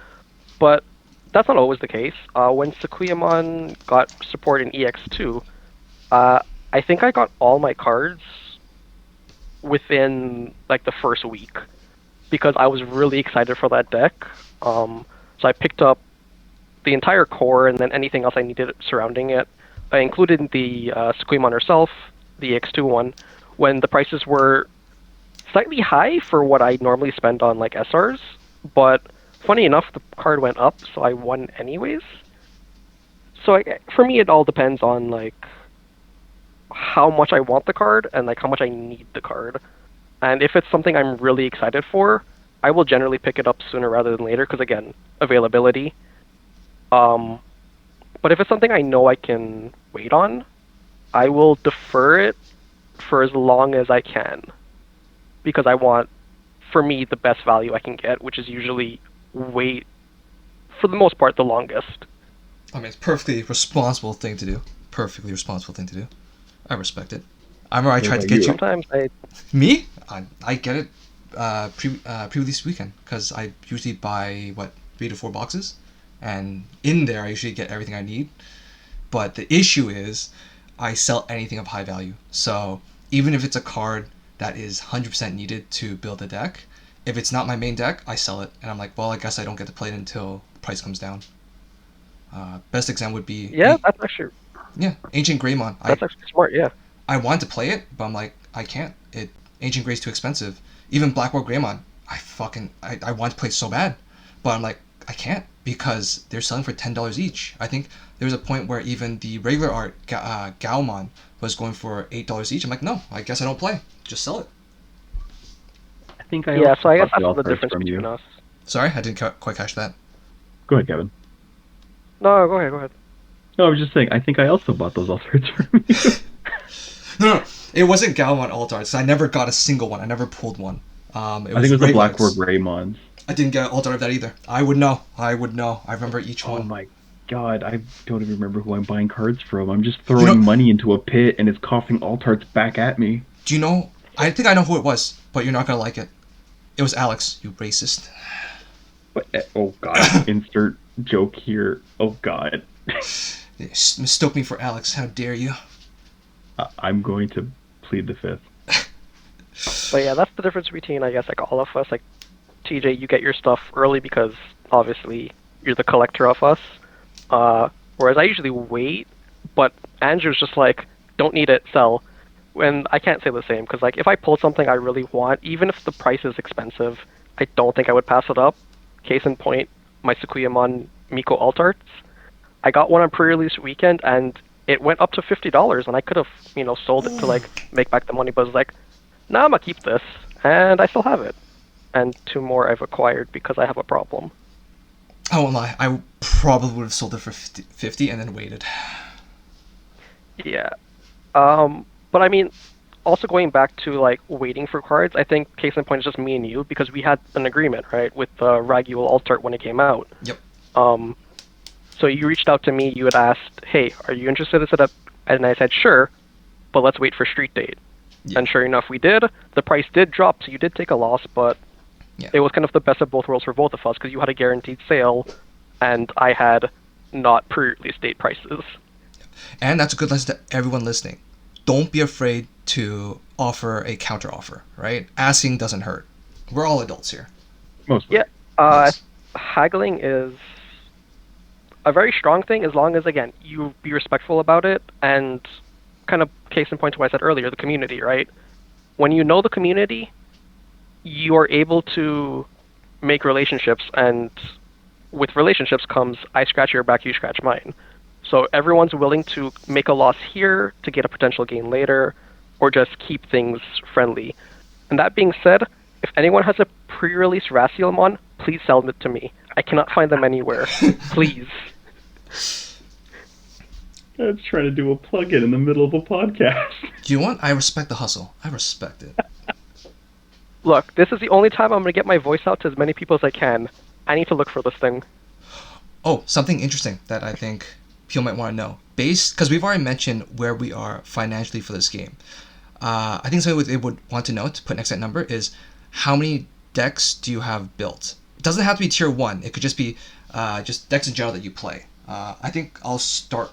Speaker 2: But that's not always the case. When Sakuyamon got support in EX2, I think I got all my cards within like the first week because I was really excited for that deck. So I picked up the entire core and then anything else I needed surrounding it. I included the Sakuyamon herself, the EX2 one, when the prices were slightly high for what I normally spend on like SRs, but funny enough, the card went up, so I won anyways. So for me, it all depends on like how much I want the card and like how much I need the card. And if it's something I'm really excited for, I will generally pick it up sooner rather than later because again, availability. But if it's something I know I can wait on, I will defer it for as long as I can because I want, for me, the best value I can get, which is usually wait for the most part the longest.
Speaker 1: I mean, it's perfectly responsible thing to do. Perfectly responsible thing to do. I respect it. I remember I tried to get you.
Speaker 2: Sometimes
Speaker 1: Me? I get it pre-release weekend because I usually buy 3 to 4 boxes, and in there I usually get everything I need. But the issue is I sell anything of high value. So even if it's a card that is 100% needed to build a deck, if it's not my main deck, I sell it, and I'm like, well, I guess I don't get to play it until the price comes down. Best example would be
Speaker 2: that's actually
Speaker 1: Ancient Greymon.
Speaker 2: That's actually smart. Yeah.
Speaker 1: I want to play it, but I'm like, I can't. Ancient Grey's too expensive. Even Blackboard Greymon, I want to play it so bad, but I'm like, I can't because they're selling for $10 each. I think there was a point where even the regular art Gaomon was going for $8 each. I'm like, no, I guess I don't play. Just sell it.
Speaker 3: I think I
Speaker 2: So I guess
Speaker 3: bought
Speaker 2: that's the
Speaker 3: offers
Speaker 2: difference
Speaker 3: from
Speaker 2: between
Speaker 3: you.
Speaker 2: us.
Speaker 1: Sorry, I didn't quite catch that.
Speaker 3: Go ahead, Kevin.
Speaker 2: No, go ahead.
Speaker 3: No, I was just saying, I think I also bought those offers from you.
Speaker 1: No, it wasn't Gaomon alt arts. I never got a single one. I never pulled one.
Speaker 3: I think it was the Blackboard Greymons.
Speaker 1: I didn't get an alt art of that either. I would know. I remember each one.
Speaker 3: Oh my god, I don't even remember who I'm buying cards from. I'm just throwing money into a pit and it's coughing alt arts back at me.
Speaker 1: Do you know? I think I know who it was, but you're not gonna like it. It was Alex, you racist.
Speaker 3: What? Oh god, insert joke here. Oh god.
Speaker 1: Mistook me for Alex. How dare you?
Speaker 3: I'm going to plead the fifth.
Speaker 2: But yeah, that's the difference between, I guess, like all of us. Like TJ, you get your stuff early because obviously you're the collector of us. Whereas I usually wait, but Andrew's just like, don't need it, sell. And I can't say the same because like if I pull something I really want, even if the price is expensive, I don't think I would pass it up. Case in point, my Sakuyamon Miko alt arts. I got one on pre-release weekend and it went up to $50, and I could have, sold it to like make back the money, but I was like, nah, I'm gonna keep this, and I still have it. And 2 more I've acquired because I have a problem.
Speaker 1: I won't lie. I probably would have sold it for 50 and then waited.
Speaker 2: Yeah. But I mean, also going back to like waiting for cards, I think case in point is just me and you because we had an agreement, right, with the Raguel alt art when it came out.
Speaker 1: Yep.
Speaker 2: So you reached out to me, you had asked, hey, are you interested in it? And I said, sure, but let's wait for street date. Yeah. And sure enough, we did. The price did drop, so you did take a loss, but it was kind of the best of both worlds for both of us because you had a guaranteed sale, and I had not pre-release date prices.
Speaker 1: And that's a good lesson to everyone listening. Don't be afraid to offer a counter offer, right? Asking doesn't hurt. We're all adults here.
Speaker 3: Mostly.
Speaker 2: Yeah. Yes. Haggling is a very strong thing as long as, again, you be respectful about it and kind of case in point to what I said earlier, the community, right? When you know the community, you are able to make relationships, and with relationships comes I scratch your back, you scratch mine. So everyone's willing to make a loss here to get a potential gain later, or just keep things friendly. And that being said, if anyone has a pre-release Racielmon, please sell it to me. I cannot find them anywhere. Please.
Speaker 3: Let's try to do a plug-in in the middle of a podcast.
Speaker 1: Do you know what? I respect the hustle. I respect it.
Speaker 2: Look, this is the only time I'm going to get my voice out to as many people as I can. I need to look for this thing.
Speaker 1: Oh, something interesting that I think people might want to know. Because we've already mentioned where we are financially for this game. I think something they would want to know, to put next to that number, is how many decks do you have built? It doesn't have to be tier 1. It could just be just decks in general that you play. I think I'll start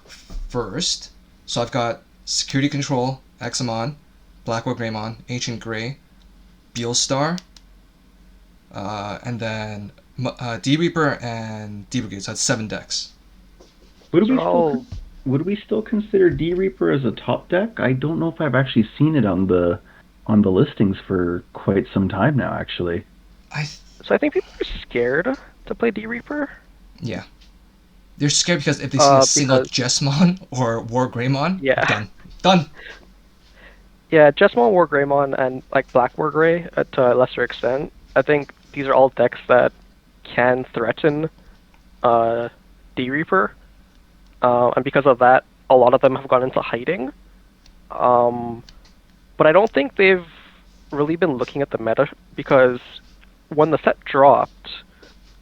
Speaker 1: first. So I've got Security Control, Examon, Blackwood Greymon, Ancient Grey, Beelstar, and then D-Reaper and D-Brigade. So that's 7 decks.
Speaker 3: Would we still consider D-Reaper as a top deck? I don't know if I've actually seen it on the listings for quite some time now, actually.
Speaker 2: So I think people are scared to play D-Reaper.
Speaker 1: Yeah. They're scared because if they see a single Jesmon or War Greymon, done.
Speaker 2: Yeah, Jesmon, War Greymon, and like Black War Grey to a lesser extent. I think these are all decks that can threaten D-Reaper. And because of that, a lot of them have gone into hiding. But I don't think they've really been looking at the meta, because when the set dropped,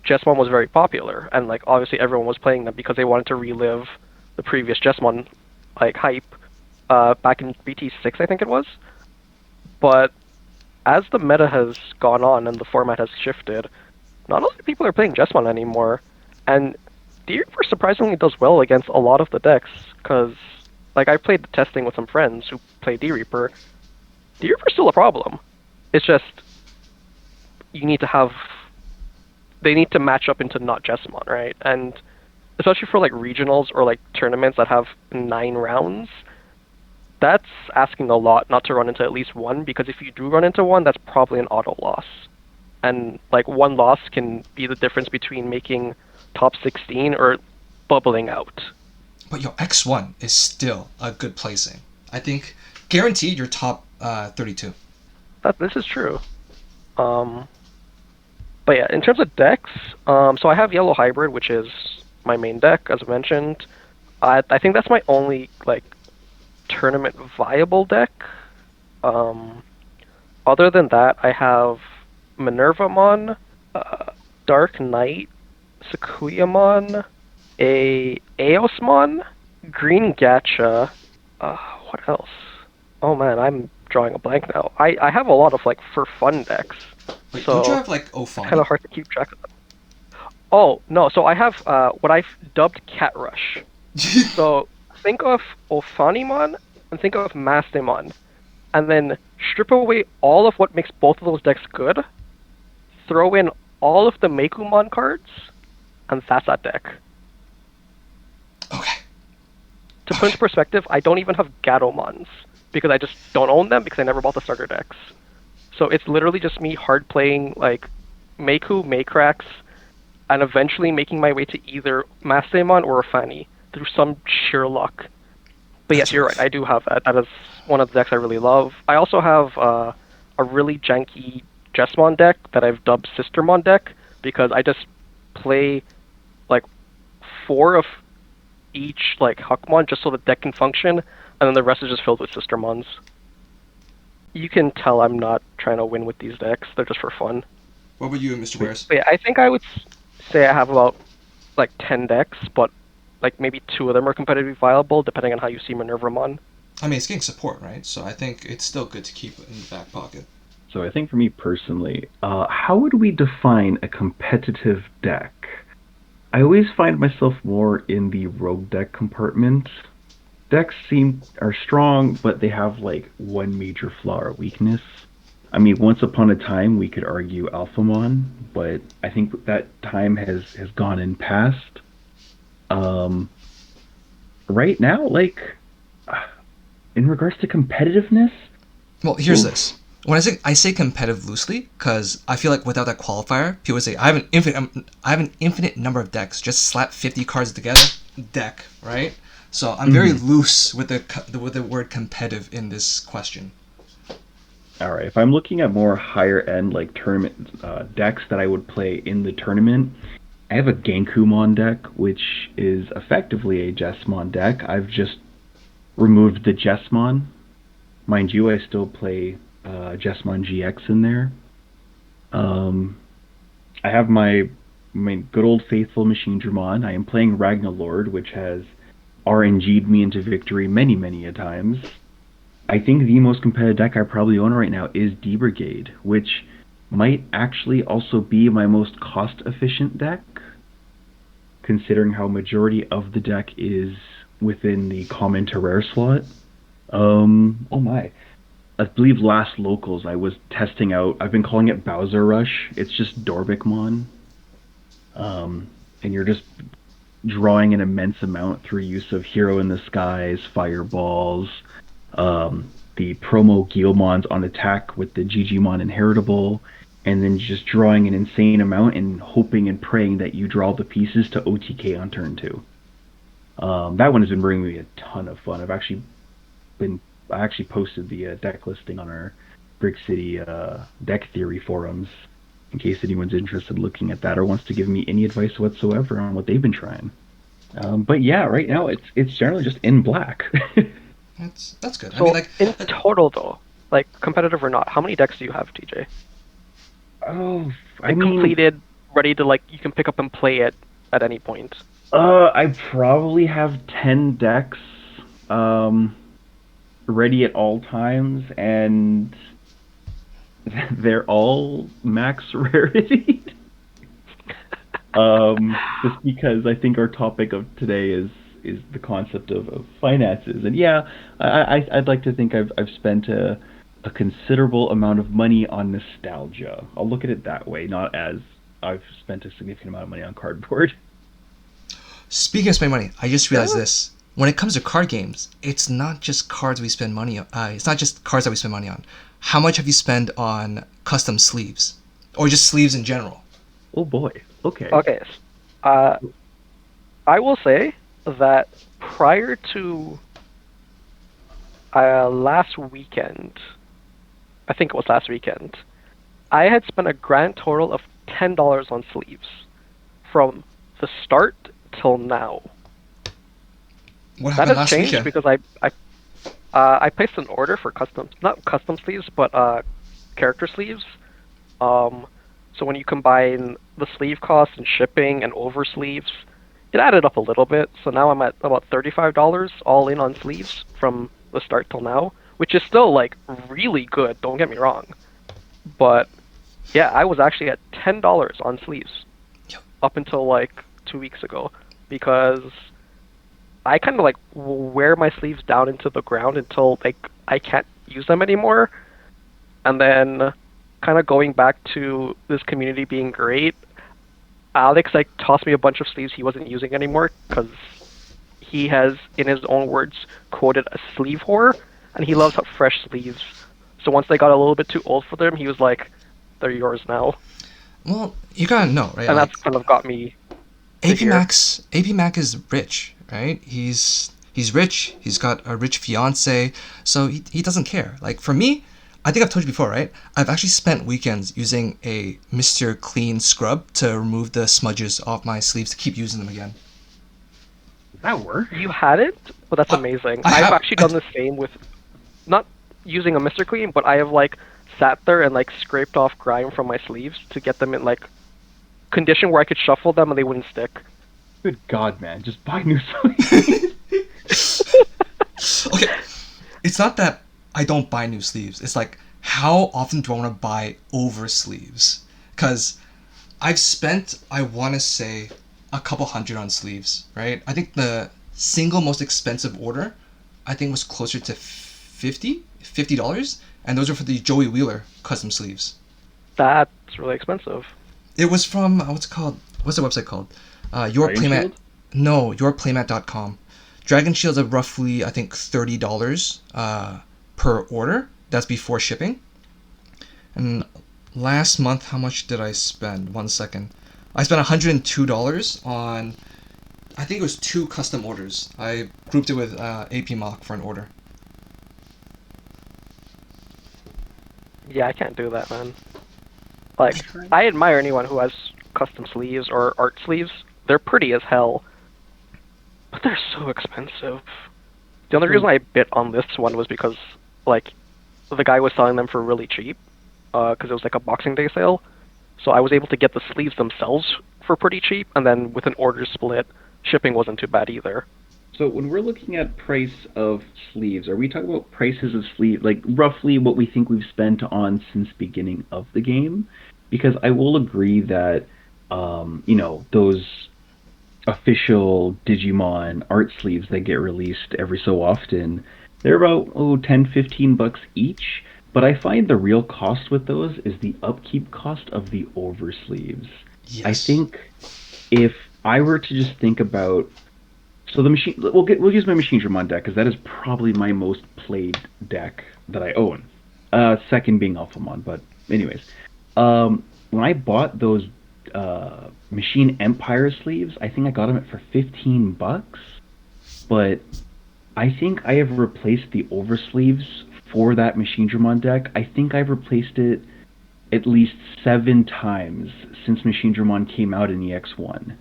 Speaker 2: Jesmon was very popular, and like obviously everyone was playing them because they wanted to relive the previous Jesmon like hype back in BT6, I think it was. But as the meta has gone on and the format has shifted, not a lot of people are playing Jesmon anymore, and D-Reaper surprisingly does well against a lot of the decks, because like I played the testing with some friends who play D-Reaper. D-Reaper's still a problem. It's just they need to match up into not Jesmon, right? And especially for like regionals or like tournaments that have 9 rounds, that's asking a lot not to run into at least one, because if you do run into one, that's probably an auto loss. And like one loss can be the difference between making top 16 or bubbling out.
Speaker 1: But yo, X1 is still a good placing. I think guaranteed you're top 32.
Speaker 2: This is true. But yeah, in terms of decks, so I have Yellow Hybrid, which is my main deck, as I mentioned. I think that's my only like tournament viable deck. Other than that, I have Minervamon, Dark Knight, Sakuyamon, a Aeosmon, Green Gacha. What else? Oh man, I'm drawing a blank now. I have a lot of like for fun decks.
Speaker 1: Wait,
Speaker 2: so
Speaker 1: don't you have like Ophani?
Speaker 2: Kind of hard to keep track of them. Oh no, so I have what I've dubbed Cat Rush. So think of Ophanimon and think of Mastemon, and then strip away all of what makes both of those decks good. Throw in all of the Meikumon cards, and that's that deck.
Speaker 1: Okay.
Speaker 2: To put into perspective, I don't even have Gatomons, because I just don't own them because I never bought the starter decks. So it's literally just me hard playing like Meiku, Maycrax, and eventually making my way to either Mastemon or Ophanny through some sheer luck. But yes, you're right, I do have that. That is one of the decks I really love. I also have a really janky Jesmon deck that I've dubbed Sistermon deck, because I just play like 4 of each like Huckmon just so the deck can function, and then the rest is just filled with Sistermons. You can tell I'm not trying to win with these decks, they're just for fun.
Speaker 1: What about you, Mr. Wares?
Speaker 2: Yeah, I think I would say I have about like 10 decks, but like maybe 2 of them are competitively viable, depending on how you see Minervamon.
Speaker 1: I mean, it's getting support, right? So I think it's still good to keep in the back pocket.
Speaker 3: So I think for me personally, how would we define a competitive deck? I always find myself more in the rogue deck compartment. Decks are strong, but they have like one major flaw or weakness. I mean, once upon a time we could argue Alphamon, but I think that time has gone and passed. Right now, like in regards to competitiveness.
Speaker 1: Well, here's this. When I say competitive loosely, because I feel like without that qualifier, people would say I have an infinite number of decks. Just slap 50 cards together, deck, right? So I'm very loose with the word competitive in this question.
Speaker 3: All right. If I'm looking at more higher end like tournament decks that I would play in the tournament, I have a Genkumon deck, which is effectively a Jesmon deck. I've just removed the Jesmon. Mind you, I still play Jesmon GX in there. I have my good old faithful Machine Dramon. I am playing Ragnalord, which has RNG'd me into victory many, many a times. I think the most competitive deck I probably own right now is D Brigade, which might actually also be my most cost-efficient deck, considering how majority of the deck is within the common to rare slot. Oh my. I believe last locals I was testing out, I've been calling it Bowser Rush. It's just Dorbikmon. And you're just drawing an immense amount through use of Hero in the Skies, Fireballs, the promo Guilmons on attack with the Digimon Inheritable, and then just drawing an insane amount and hoping and praying that you draw the pieces to OTK on turn 2. That one has been bringing me a ton of fun. I actually posted the deck listing on our BrickCity deck theory forums in case anyone's interested in looking at that or wants to give me any advice whatsoever on what they've been trying. But yeah, right now it's generally just in black.
Speaker 1: That's good.
Speaker 2: So in total though, like competitive or not, how many decks do you have, TJ?
Speaker 3: Oh,
Speaker 2: completed, ready to you can pick up and play it at any point.
Speaker 3: I probably have 10 decks ready at all times, and they're all max rarity. Just because I think our topic of today is the concept of finances, and yeah, I'd like to think I've spent a considerable amount of money on nostalgia. I'll look at it that way, not as I've spent a significant amount of money on cardboard.
Speaker 1: Speaking of spending money, I just realized this. When it comes to card games, it's not just cards we spend money on. It's not just cards that we spend money on. How much have you spent on custom sleeves, or just sleeves in general?
Speaker 3: Oh boy. Okay.
Speaker 2: Okay. I will say that prior to last weekend, I think it was last weekend, I had spent a grand total of $10 on sleeves from the start till now.
Speaker 1: What happened
Speaker 2: that has
Speaker 1: last
Speaker 2: changed
Speaker 1: weekend?
Speaker 2: Because I placed an order for not custom sleeves, but character sleeves. So when you combine the sleeve costs and shipping and over sleeves, it added up a little bit. So now I'm at about $35 all in on sleeves from the start till now, which is still really good. Don't get me wrong, but yeah, I was actually at $10 on sleeves up until 2 weeks ago, because I kind of wear my sleeves down into the ground until I can't use them anymore, and then kind of going back to this community being great. Alex tossed me a bunch of sleeves he wasn't using anymore because he has, in his own words, quoted a sleeve whore, and he loves fresh sleeves. So once they got a little bit too old for them, he was like, "They're yours now."
Speaker 1: Well, you gotta know, right?
Speaker 2: And that's kind of got me.
Speaker 1: AP Mac is rich, right? He's rich. He's got a rich fiance, so he doesn't care. For me, I think I've told you before, right? I've actually spent weekends using a Mr. Clean scrub to remove the smudges off my sleeves to keep using them again.
Speaker 3: That worked.
Speaker 2: You had it? Well, that's amazing. I've actually done the same with, not using a Mr. Clean, but I have sat there and scraped off grime from my sleeves to get them in condition where I could shuffle them and they wouldn't stick.
Speaker 3: Good God, man! Just buy new sleeves.
Speaker 1: Okay, it's not that I don't buy new sleeves. It's how often do I want to buy over sleeves? Because I've spent, I want to say, a couple hundred on sleeves, right? I think the single most expensive order, I think, was closer to $50, and those are for the Joey Wheeler custom sleeves.
Speaker 2: That's really expensive.
Speaker 1: It was from, what's it called? What's the website called? Your Playmat. No, yourplaymat.com. Dragon Shields are roughly, I think, $30 per order. That's before shipping. And last month, how much did I spend? 1 second. I spent $102 on I think it was 2 custom orders. I grouped it with AP Mock for an order.
Speaker 2: Yeah, I can't do that, man. Like, I admire anyone who has custom sleeves or art sleeves. They're pretty as hell, but they're so expensive. The only reason I bit on this one was because, like, the guy was selling them for really cheap, because it was like a Boxing Day sale. So I was able to get the sleeves themselves for pretty cheap, and then with an order split, shipping wasn't too bad either.
Speaker 3: So when we're looking at price of sleeves, are we talking about prices of sleeve, like roughly what we think we've spent on since beginning of the game? Because I will agree that, those official Digimon art sleeves that get released every so often, they're about, 10, $15 each. But I find the real cost with those is the upkeep cost of the oversleeves.
Speaker 1: Yes.
Speaker 3: I think if I were to just think about, so the machine, we'll use my Machine Dramon deck because that is probably my most played deck that I own. Second being Alphamon, but anyways, when I bought those Machine Empire sleeves, I think I got them for $15, but I think I have replaced the oversleeves for that Machine Dramon deck. I think I've replaced it at least 7 times since Machine Dramon came out in EX1.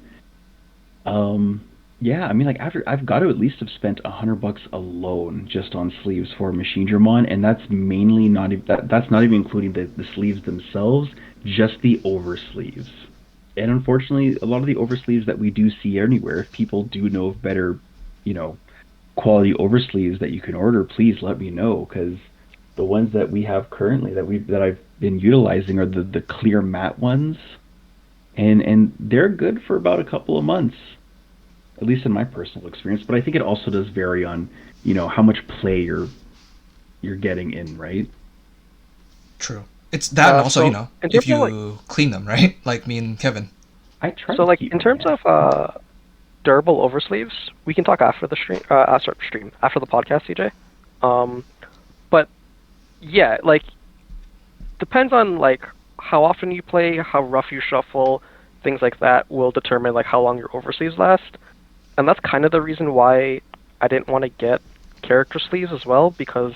Speaker 3: Yeah, I mean, like, after I've got to at least have spent $100 alone just on sleeves for Machine Dramon, and that's mainly not that's not even including the sleeves themselves, just the over sleeves. And unfortunately, a lot of the over sleeves that we do see anywhere, if people do know of better, quality over sleeves that you can order, please let me know, because the ones that we have currently that I've been utilizing are the clear matte ones, and they're good for about a couple of months, at least in my personal experience. But I think it also does vary on, how much play you're getting in, right?
Speaker 1: True. It's that, and also,
Speaker 2: So in
Speaker 1: if
Speaker 2: terms of,
Speaker 1: you clean them, right? Like me and Kevin.
Speaker 3: I try
Speaker 2: so
Speaker 3: to
Speaker 2: like
Speaker 3: keep
Speaker 2: in
Speaker 3: them,
Speaker 2: terms
Speaker 3: yeah.
Speaker 2: of durable oversleeves, we can talk after the stream after the podcast, CJ. But yeah, like, depends on like how often you play, how rough you shuffle, things like that will determine like how long your oversleeves last. And that's kind of the reason why I didn't want to get character sleeves as well, because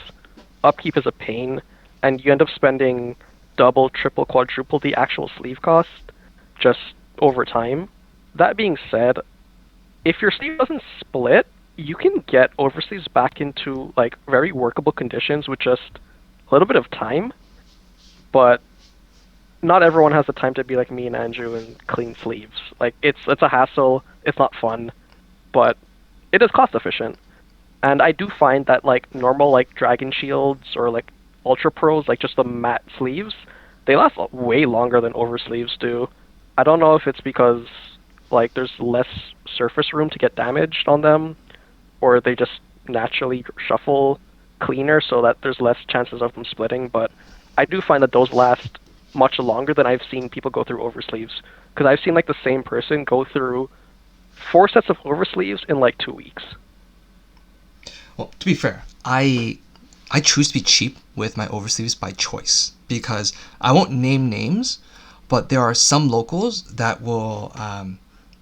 Speaker 2: upkeep is a pain, and you end up spending double, triple, quadruple the actual sleeve cost just over time. That being said, if your sleeve doesn't split, you can get oversleeves back into like very workable conditions with just a little bit of time. But not everyone has the time to be like me and Andrew and clean sleeves. Like, it's a hassle, it's not fun, but it is cost efficient. And I do find that like normal like Dragon Shields or like Ultra Pros, like just the matte sleeves, they last way longer than oversleeves do. I don't know if it's because like there's less surface room to get damaged on them, or they just naturally shuffle cleaner so that there's less chances of them splitting, but I do find that those last much longer than I've seen people go through oversleeves, because I've seen like the same person go through 4 sets of oversleeves in like 2 weeks.
Speaker 1: Well, to be fair, I choose to be cheap with my oversleeves by choice, because I won't name names, but there are some locals that will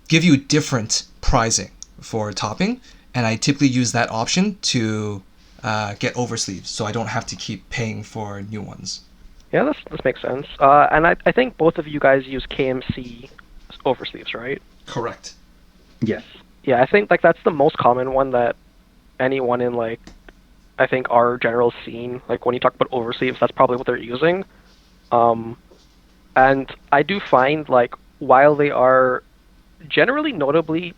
Speaker 1: give you different pricing for topping, and I typically use that option to get oversleeves, so I don't have to keep paying for new ones.
Speaker 2: Yeah, this makes sense. And I think both of you guys use KMC oversleeves, right?
Speaker 1: Correct.
Speaker 3: Yes.
Speaker 2: Yeah, I think like that's the most common one that anyone in like, I think our general scene, like when you talk about oversleeves, that's probably what they're using. And I do find like while they are generally notable,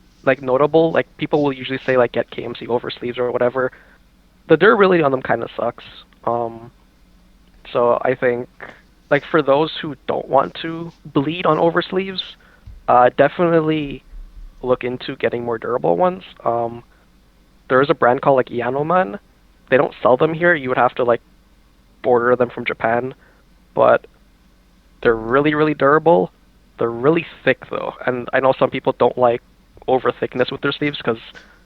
Speaker 2: like people will usually say like get KMC oversleeves or whatever, the durability on them kind of sucks. So I think like for those who don't want to bleed on oversleeves, definitely look into getting more durable ones. There is a brand called like Yanoman. They don't sell them here. You would have to like order them from Japan, but they're really, really durable. They're really thick though, and I know some people don't like over thickness with their sleeves because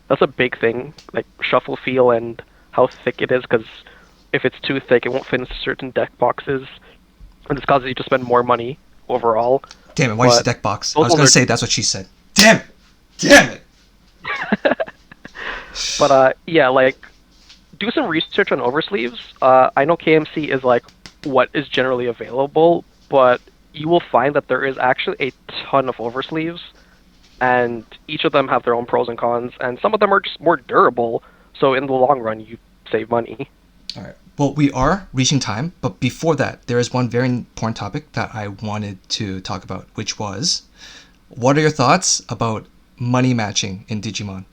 Speaker 2: that's a big thing, like shuffle feel and how thick it is, because if it's too thick, it won't fit into certain deck boxes, and this causes you to spend more money overall.
Speaker 1: Damn it, why is the deck box? I
Speaker 2: those
Speaker 1: was
Speaker 2: ones
Speaker 1: going to
Speaker 2: are-
Speaker 1: say that's what she said. Damn it! Damn it!
Speaker 2: But yeah, like do some research on oversleeves. I know KMC is like what is generally available, but you will find that there is actually a ton of oversleeves, and each of them have their own pros and cons, and some of them are just more durable. So in the long run, you save money.
Speaker 1: All right. Well, we are reaching time, but before that, there is one very important topic that I wanted to talk about, which was, what are your thoughts about money matching in Digimon?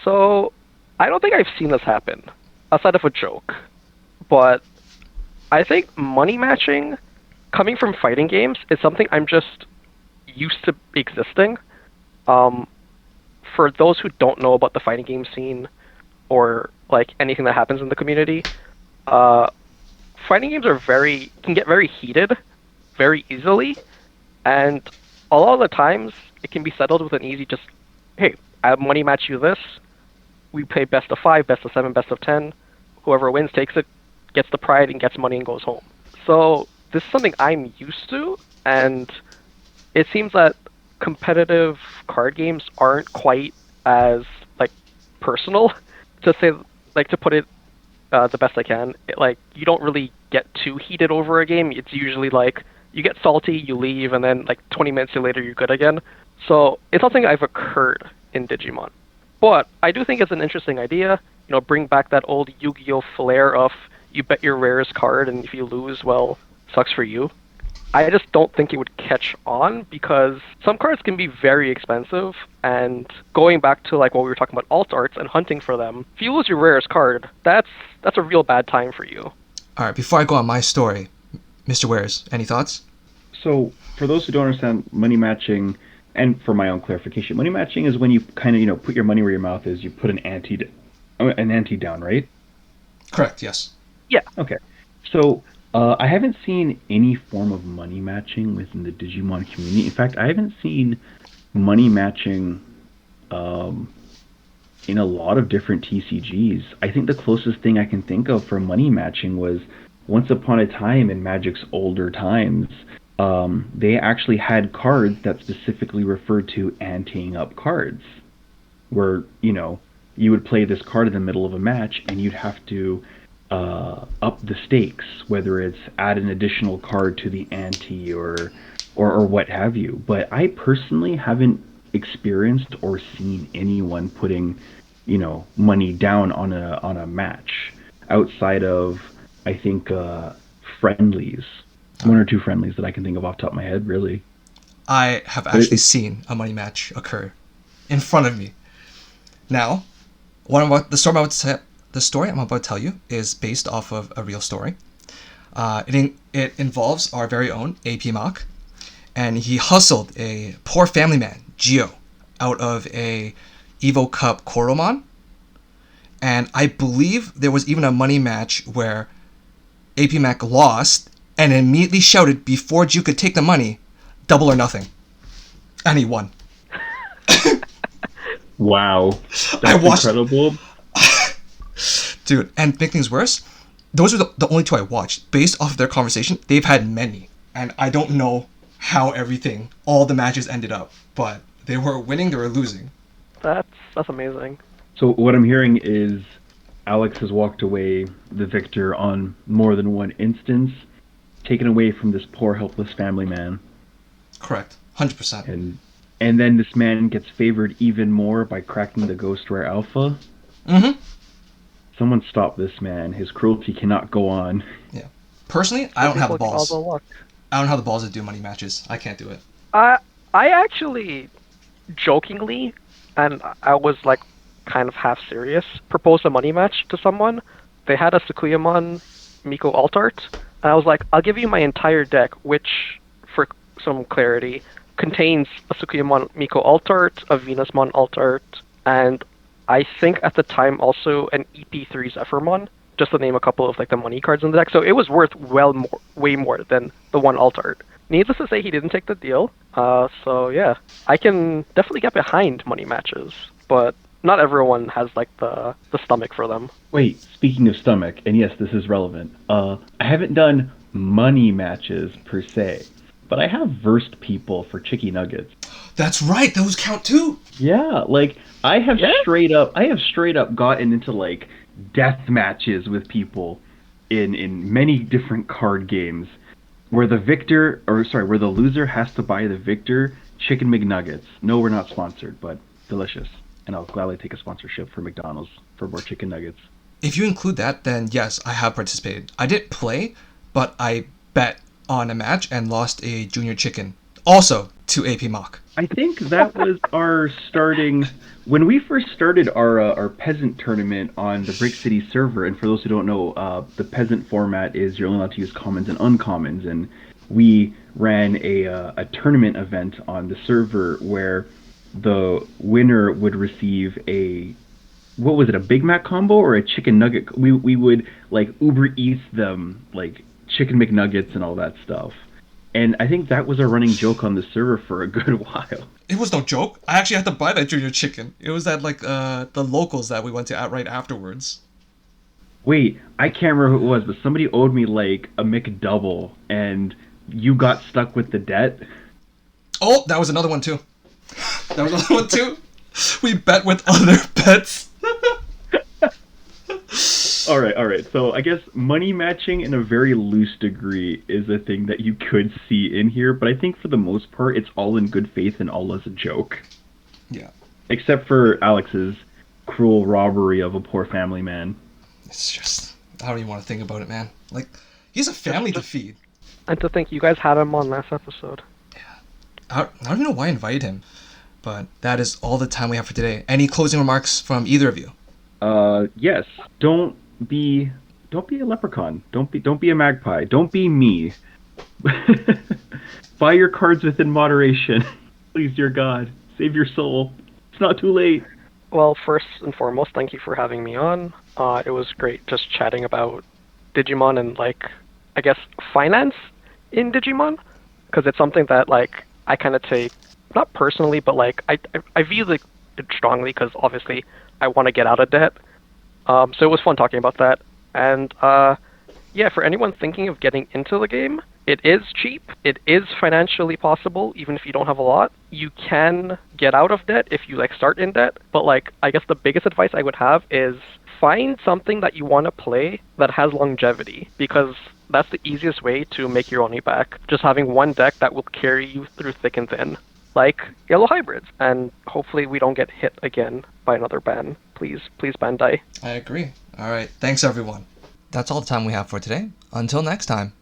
Speaker 2: So I don't think I've seen this happen outside of a joke, but I think money matching coming from fighting games is something I'm just used to existing. Um, for those who don't know about the fighting game scene or like anything that happens in the community, uh, fighting games are can get very heated very easily, and a lot of the times it can be settled with an easy just, hey, I money match you this. We play best of 5, best of 7, best of 10. Whoever wins takes it, gets the pride, and gets money and goes home. So this is something I'm used to, and it seems that competitive card games aren't quite as like personal to say, like, to put it the best I can. Like, you don't really get too heated over a game. It's usually like you get salty, you leave, and then like 20 minutes later you're good again. So it's something I've occurred in Digimon. But I do think it's an interesting idea. You know, bring back that old Yu-Gi-Oh flair of you bet your rarest card, and if you lose, well, sucks for you. I just don't think it would catch on because some cards can be very expensive, and going back to like what we were talking about alt arts and hunting for them, if you lose your rarest card, that's a real bad time for you.
Speaker 1: All right, before I go on my story, Mr. Wares, any thoughts?
Speaker 3: So, for those who don't understand money matching, and for my own clarification, money matching is when you kind of, put your money where your mouth is. You put an ante down, right?
Speaker 1: Correct, yes.
Speaker 2: Yeah.
Speaker 3: Okay. So, I haven't seen any form of money matching within the Digimon community. In fact, I haven't seen money matching in a lot of different TCGs. I think the closest thing I can think of for money matching was once upon a time in Magic's older times. They actually had cards that specifically referred to anteing up cards, where, you would play this card in the middle of a match and you'd have to up the stakes, whether it's add an additional card to the ante or what have you. But I personally haven't experienced or seen anyone putting, money down on a match outside of, I think, friendlies. One or two friendlies that I can think of off the top of my head, really.
Speaker 1: I have actually seen a money match occur in front of me. Now, the story I'm about to tell you is based off of a real story. It involves our very own AP Mach, and he hustled a poor family man, Gio, out of a Evo Cup Koromon. And I believe there was even a money match where AP Mach lost and immediately shouted before Gio could take the money, double or nothing. And he won.
Speaker 3: Wow. That's incredible.
Speaker 1: Dude, and to make things worse, those are the only two I watched. Based off of their conversation, they've had many. And I don't know how all the matches ended up. But they were winning, they were losing.
Speaker 2: That's amazing.
Speaker 3: So what I'm hearing is Alex has walked away the victor on more than one instance, taken away from this poor, helpless family man.
Speaker 1: Correct. 100%.
Speaker 3: And then this man gets favored even more by cracking the Ghost Rare Alpha.
Speaker 1: Mm-hmm.
Speaker 3: Someone stop this man. His cruelty cannot go on.
Speaker 1: Yeah. Personally, I don't have the balls.
Speaker 2: I
Speaker 1: don't have the balls to do money matches. I can't do it.
Speaker 2: I actually, jokingly, and I was like kind of half serious, proposed a money match to someone. They had a Sukuyamon Miko alt art, and I was like, I'll give you my entire deck, which, for some clarity, contains a Sukuyamon Miko alt art, a Venusmon alt art, and I think at the time also an EP3 Zephyrmon, just to name a couple of like the money cards in the deck. So it was worth way more than the one alt art. Needless to say, he didn't take the deal. So yeah, I can definitely get behind money matches, but not everyone has like the stomach for them.
Speaker 3: Wait, speaking of stomach, and yes, this is relevant. I haven't done money matches per se, but I have versed people for chicky nuggets.
Speaker 1: That's right. Those count too.
Speaker 3: Yeah, like I have straight up gotten into like death matches with people in many different card games where where the loser has to buy the victor chicken McNuggets. No, we're not sponsored, but delicious. And I'll gladly take a sponsorship for McDonald's for more chicken nuggets.
Speaker 1: If you include that, then yes, I have participated. I didn't play, but I bet on a match and lost a junior chicken. Also to AP Mock.
Speaker 3: I think that was our starting when we first started our peasant tournament on the BrickCity server. And for those who don't know, the peasant format is you're only allowed to use commons and uncommons. And we ran a tournament event on the server where the winner would receive a Big Mac combo or a chicken nugget? We would like Uber Eats them like chicken McNuggets and all that stuff. And I think that was a running joke on the server for a good while.
Speaker 1: It was no joke. I actually had to buy that junior chicken. It was at like the locals that we went to right afterwards.
Speaker 3: Wait, I can't remember who it was, but somebody owed me like a McDouble, and you got stuck with the debt.
Speaker 1: Oh, that was another one too. That was another one too. We bet with other bets.
Speaker 3: All right. So I guess money matching in a very loose degree is a thing that you could see in here, but I think for the most part, it's all in good faith and all as a joke.
Speaker 1: Yeah.
Speaker 3: Except for Alex's cruel robbery of a poor family man.
Speaker 1: It's just, I don't even want to think about it, man. Like, he's a family to feed.
Speaker 2: And to think you guys had him on last episode.
Speaker 1: Yeah. I don't even know why I invited him, but that is all the time we have for today. Any closing remarks from either of you?
Speaker 3: Yes. Don't be a leprechaun. Don't be a magpie. Don't be me. Buy your cards within moderation. Please, dear God, save your soul. It's not too late.
Speaker 2: Well, first and foremost, thank you for having me on. It was great just chatting about Digimon and, like, I guess, finance in Digimon. Because it's something that, like, I kind of take, not personally, but, like, I view it strongly because, obviously, I want to get out of debt. So it was fun talking about that. And, yeah, for anyone thinking of getting into the game, it is cheap. It is financially possible, even if you don't have a lot. You can get out of debt if you, like, start in debt. But, like, I guess the biggest advice I would have is find something that you want to play that has longevity, because that's the easiest way to make your money back. Just having one deck that will carry you through thick and thin, like Yellow Hybrids. And hopefully we don't get hit again by another ban. Please, Bandai.
Speaker 1: I agree. All right. Thanks, everyone. That's all the time we have for today. Until next time.